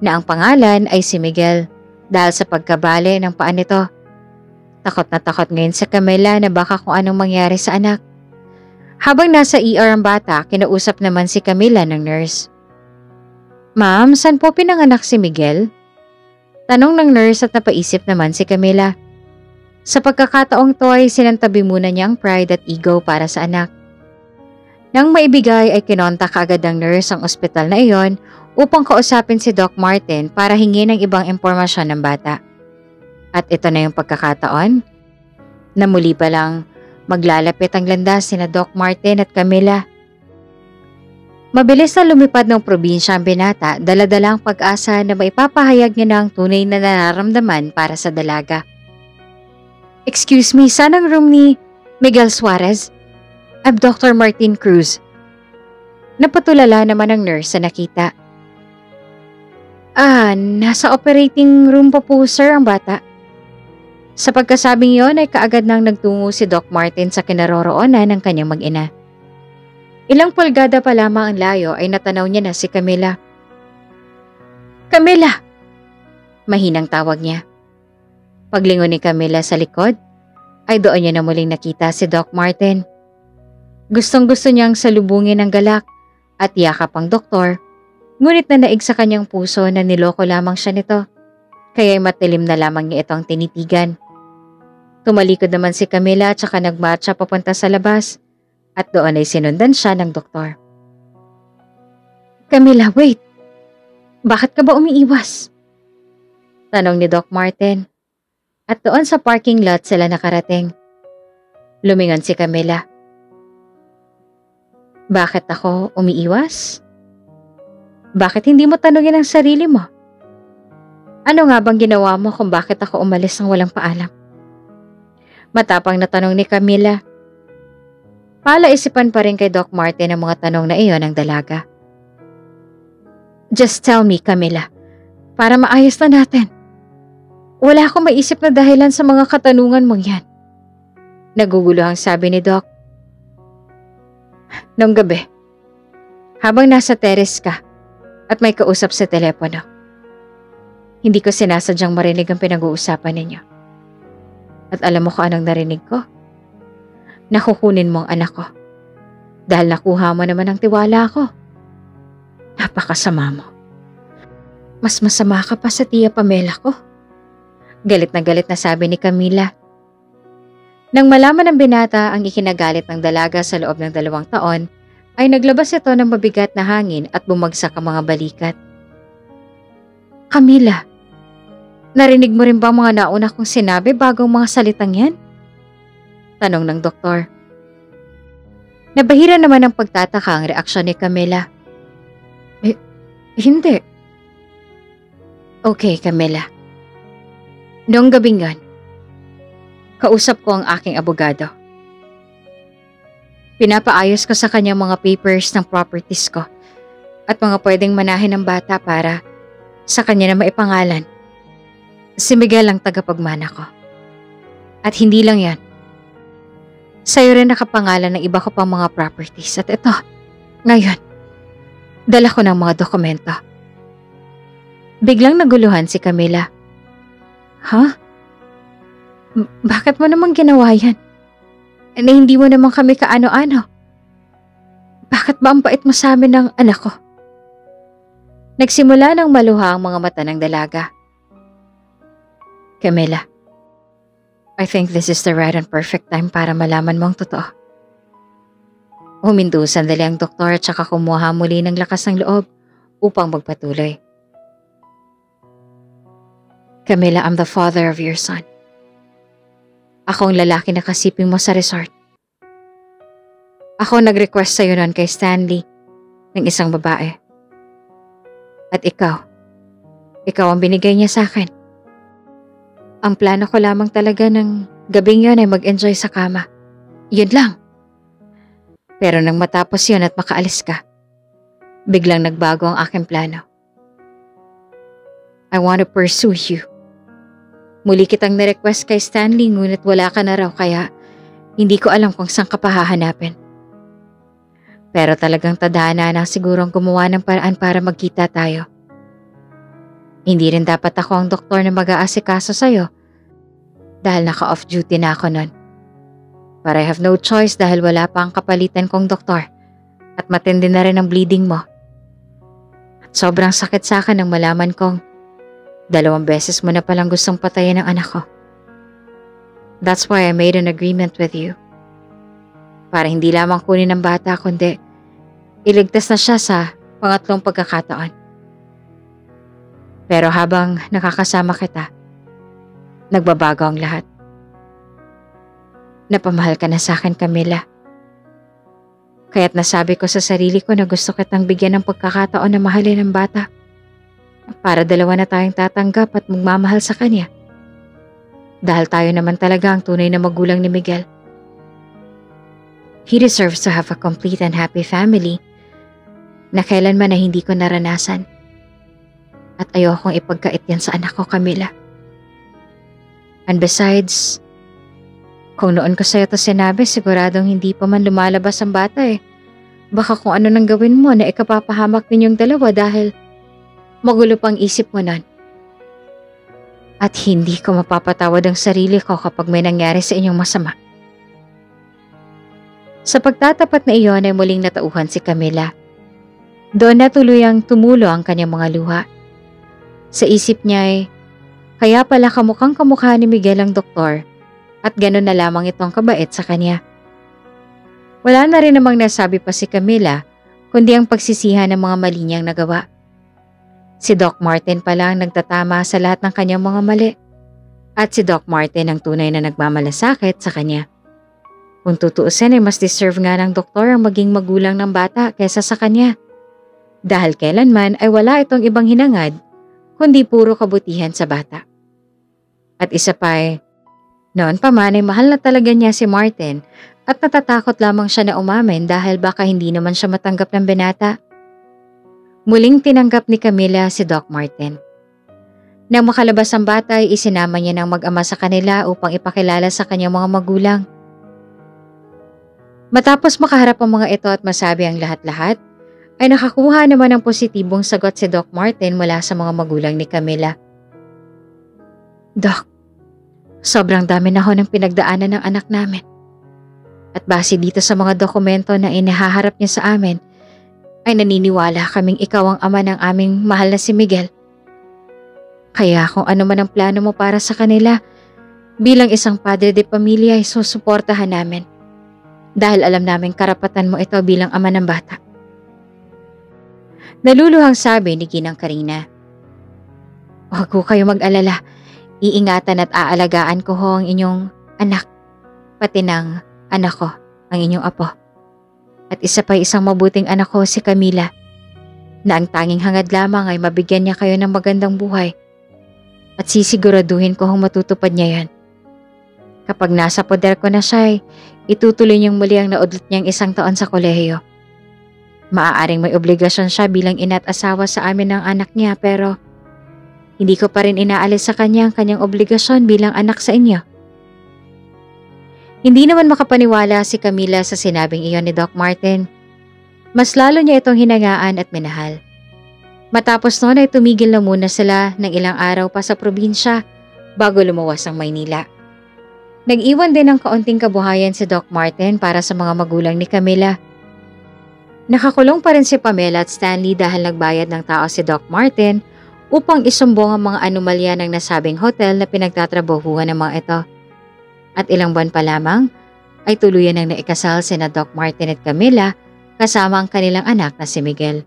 na ang pangalan ay si Miguel dahil sa pagkabali ng paa nito. Takot na takot ngayon sa Camila na baka kung anong mangyari sa anak. Habang nasa ER ang bata, kinausap naman si Camila ng nurse. "Ma'am, saan po pinanganak si Miguel?" Tanong ng nurse at napaisip naman si Camila. Sa pagkakataong to ay sinantabi muna niya ang pride at ego para sa anak. Nang maibigay ay kinontak agad ng nurse ang ospital na iyon upang kausapin si Doc Martin para hingin ng ibang impormasyon ng bata. At ito na yung pagkakataon na muli pa lang maglalapit ang landas sina Doc Martin at Camila. Mabilis na lumipad ng probinsya ang binata, dala-dala ang pag-asa na maipapahayag niya na ang tunay na nararamdaman para sa dalaga. "Excuse me, saan ang room ni Miguel Suarez? I'm Dr. Martin Cruz." Napatulala naman ang nurse sa nakita. Nasa operating room pa po sir ang bata." Sa pagkasabing yon ay kaagad nang nagtungo si Doc Martin sa kinaroroonan ng kanyang mag-ina. Ilang pulgada pa lamang ang layo ay natanaw niya na si Camila. "Camila!" Mahinang tawag niya. Paglingon ni Camila sa likod, ay doon niya na muling nakita si Doc Martin. Gustong-gusto niyang salubungin ang galak at yakap ang doktor, ngunit nanaig sa kanyang puso na niloko lamang siya nito, kaya'y matilim na lamang niya itong tinitigan. Tumalikod naman si Camila at saka nagmarcha papunta sa labas at doon ay sinundan siya ng doktor. "Camila, wait! Bakit ka ba umiiwas?" Tanong ni Doc Martin. At doon sa parking lot sila nakarating. Lumingon si Camila. "Bakit ako umiiwas? Bakit hindi mo tanungin ang sarili mo? Ano nga bang ginawa mo kung bakit ako umalis ng walang paalam?" Matapang na tanong ni Camila. Palaisipan pa rin kay Doc Martin ang mga tanong na iyon ng dalaga. "Just tell me, Camila, para maayos na natin. Wala akong maisip na dahilan sa mga katanungan mong yan." Naguguluhang sabi ni Doc. "Noong gabi, habang nasa terrace ka at may kausap sa telepono, hindi ko sinasadyang marinig ang pinag-uusapan ninyo. At alam mo kung anong narinig ko? Nakukunin mo ang anak ko dahil nakuha mo naman ang tiwala ko. Napakasama mo. Mas masama ka pa sa tiya Pamela ko." Galit na sabi ni Camila. Nang malaman ng binata ang ikinagalit ng dalaga sa loob ng 2 taon, ay naglabas ito ng mabigat na hangin at bumagsak ang mga balikat. "Camila, narinig mo rin ba mga nauna kong sinabi bago ang mga salitang yan?" Tanong ng doktor. Nabahira naman ng pagtataka ang reaksyon ni Camila. Hindi." "Okay, Camila. Noong gabing yon, kausap ko ang aking abogado. Pinapaayos ko sa kanya mga papers ng properties ko at mga pwedeng manahin ng bata para sa kanya na maipangalan. Si Miguel ang tagapagmana ko. At hindi lang yan. Sa'yo rin nakapangalan ng iba ko pang mga properties. At ito, ngayon, dala ko ng mga dokumento." Biglang naguluhan si Camila. "Ha? Bakit mo naman ginawa yan? Na hindi mo naman kami kaano-ano. Bakit ba ang bait mo sa amin ng anak ko?" Nagsimula ng maluha ang mga mata ng dalaga. "Camila, I think this is the right and perfect time para malaman mo ang totoo. Huminto sandali ang doktor at saka kumuha muli ng lakas ng loob upang magpatuloy. Camila, I'm the father of your son. Ako ang lalaki na kasiping mo sa resort. Ako nag-request sa'yo noon kay Stanley ng isang babae. At ikaw ang binigay niya sa akin. Ang plano ko lamang talaga ng gabing yon ay mag-enjoy sa kama. Yun lang. Pero nang matapos yun at makaalis ka, biglang nagbago ang aking plano. I want to pursue you. Muli kitang na-request kay Stanley ngunit wala ka na raw kaya hindi ko alam kung saan ka pa hahanapin. Pero talagang tadhana na sigurong gumawa ng paraan para magkita tayo. Hindi rin dapat ako ang doktor na mag-aasikaso sa'yo dahil naka-off duty na ako nun. But I have no choice dahil wala pa ang kapalitan kong doktor at matindi na rin ang bleeding mo. At sobrang sakit sa akin nang malaman kong 2 beses mo na palang gustong patayin ang anak ko. That's why I made an agreement with you. Para hindi lamang kunin ang bata kundi iligtas na siya sa pangatlong pagkakataon. Pero habang nakakasama kita, nagbabago ang lahat. Napamahal ka na sa akin, Camila. Kaya't nasabi ko sa sarili ko na gusto kitang bigyan ng pagkakataon na mahalin ang bata. Para 2 na tayong tatanggap at magmamahal sa kanya. Dahil tayo naman talaga ang tunay na magulang ni Miguel. He deserves to have a complete and happy family na kailanman na hindi ko naranasan. At ayokong ipagkait yan sa anak ko, Camila. And besides, kung noon ko sa'yo to sinabi, siguradong hindi pa man lumalabas ang bata eh. Baka kung ano nang gawin mo na ikapapahamak ninyong 2 dahil magulo pang isip mo nun. At hindi ko mapapatawad ang sarili ko kapag may nangyari sa inyong masama. Sa pagtatapat na iyon ay muling natauhan si Camila. Doon na tuluyang tumulo ang kanyang mga luha. Sa isip niya ay, kaya pala kamukhang kamukha ni Miguel ang doktor at gano'n na lamang itong kabait sa kanya. Wala na rin namang nasabi pa si Camila kundi ang pagsisihan ng mga mali niyang nagawa. Si Doc Martin pala ang nagtatama sa lahat ng kanyang mga mali at si Doc Martin ang tunay na nagmamalasakit sa kanya. Kung tutuusin ay mas deserve nga ng doktor ang maging magulang ng bata kaysa sa kanya. Dahil kailanman ay wala itong ibang hinangad kundi puro kabutihan sa bata. At isa pa ay, noon pa man ay mahal na talaga niya si Martin at natatakot lamang siya na umamin dahil baka hindi naman siya matanggap ng binata. Muling tinanggap ni Camila si Doc Martin. Nang makalabas ang bata ay isinama niya ng mag-ama sa kanila upang ipakilala sa kanyang mga magulang. Matapos makaharap ang mga ito at masabi ang lahat-lahat, ay nakakuha naman ng positibong sagot si Doc Martin mula sa mga magulang ni Camila. Doc, sobrang dami na ho ng pinagdaanan ng anak namin. At base dito sa mga dokumento na inahaharap niya sa amin, ay naniniwala kaming ikaw ang ama ng aming mahal na si Miguel. Kaya kung ano man ang plano mo para sa kanila, bilang isang padre de pamilya ay susuportahan namin. Dahil alam namin karapatan mo ito bilang ama ng bata. Naluluhang sabi ni Ginang Karina. Huwag ko kayo mag-alala. Iingatan at aalagaan ko ho ang inyong anak. Pati ng anak ko, ang inyong apo. At isa pa isang mabuting anak ko si Camila. Na ang tanging hangad lamang ay mabigyan niya kayo ng magandang buhay. At sisiguraduhin ko kung matutupad niya yan. Kapag nasa poder ko na siya, itutuloy niyang muli ang naudlot niyang 1 taon sa kolehiyo. Maaaring may obligasyon siya bilang ina at asawa sa amin ng anak niya pero hindi ko pa rin inaalis sa kanya ang kanyang obligasyon bilang anak sa inyo. Hindi naman makapaniwala si Camila sa sinabing iyon ni Doc Martin. Mas lalo niya itong hinangaan at minahal. Matapos noon ay tumigil na muna sila ng ilang araw pa sa probinsya bago lumuwas ang Maynila. Nag-iwan din ng kaunting kabuhayan si Doc Martin para sa mga magulang ni Camila. Nakakulong pa rin si Pamela at Stanley dahil nagbayad ng tao si Doc Martin upang isumbong ang mga anomalya ng nasabing hotel na pinagtatrabahuhan ng mga ito. At ilang buwan pa lamang ay tuluyan ng naikasal sina Doc Martin at Camila kasama ang kanilang anak na si Miguel.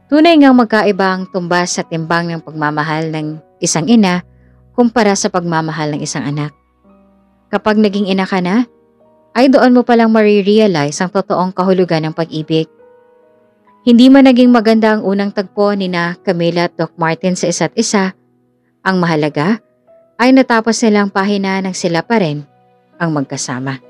Tunay ngang magkaiba ang tumbas sa timbang ng pagmamahal ng isang ina kumpara sa pagmamahal ng isang anak. Kapag naging ina ka na, ay doon mo palang marirealize ang totoong kahulugan ng pag-ibig. Hindi man naging maganda ang unang tagpo ni na Camila at Doc Martin sa isa't isa, ang mahalaga ay natapos nilang pahina ng sila pa rin ang magkasama.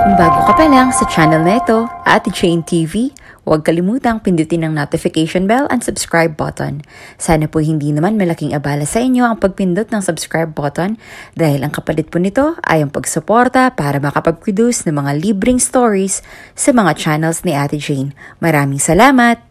Kung bago ka pa lang sa channel na ito, Ate Jane TV, huwag kalimutang pindutin ang notification bell and subscribe button. Sana po hindi naman malaking abala sa inyo ang pagpindot ng subscribe button dahil ang kapalit po nito ay ang pagsuporta para makapag-produce ng mga libreng stories sa mga channels ni Ate Jane. Maraming salamat!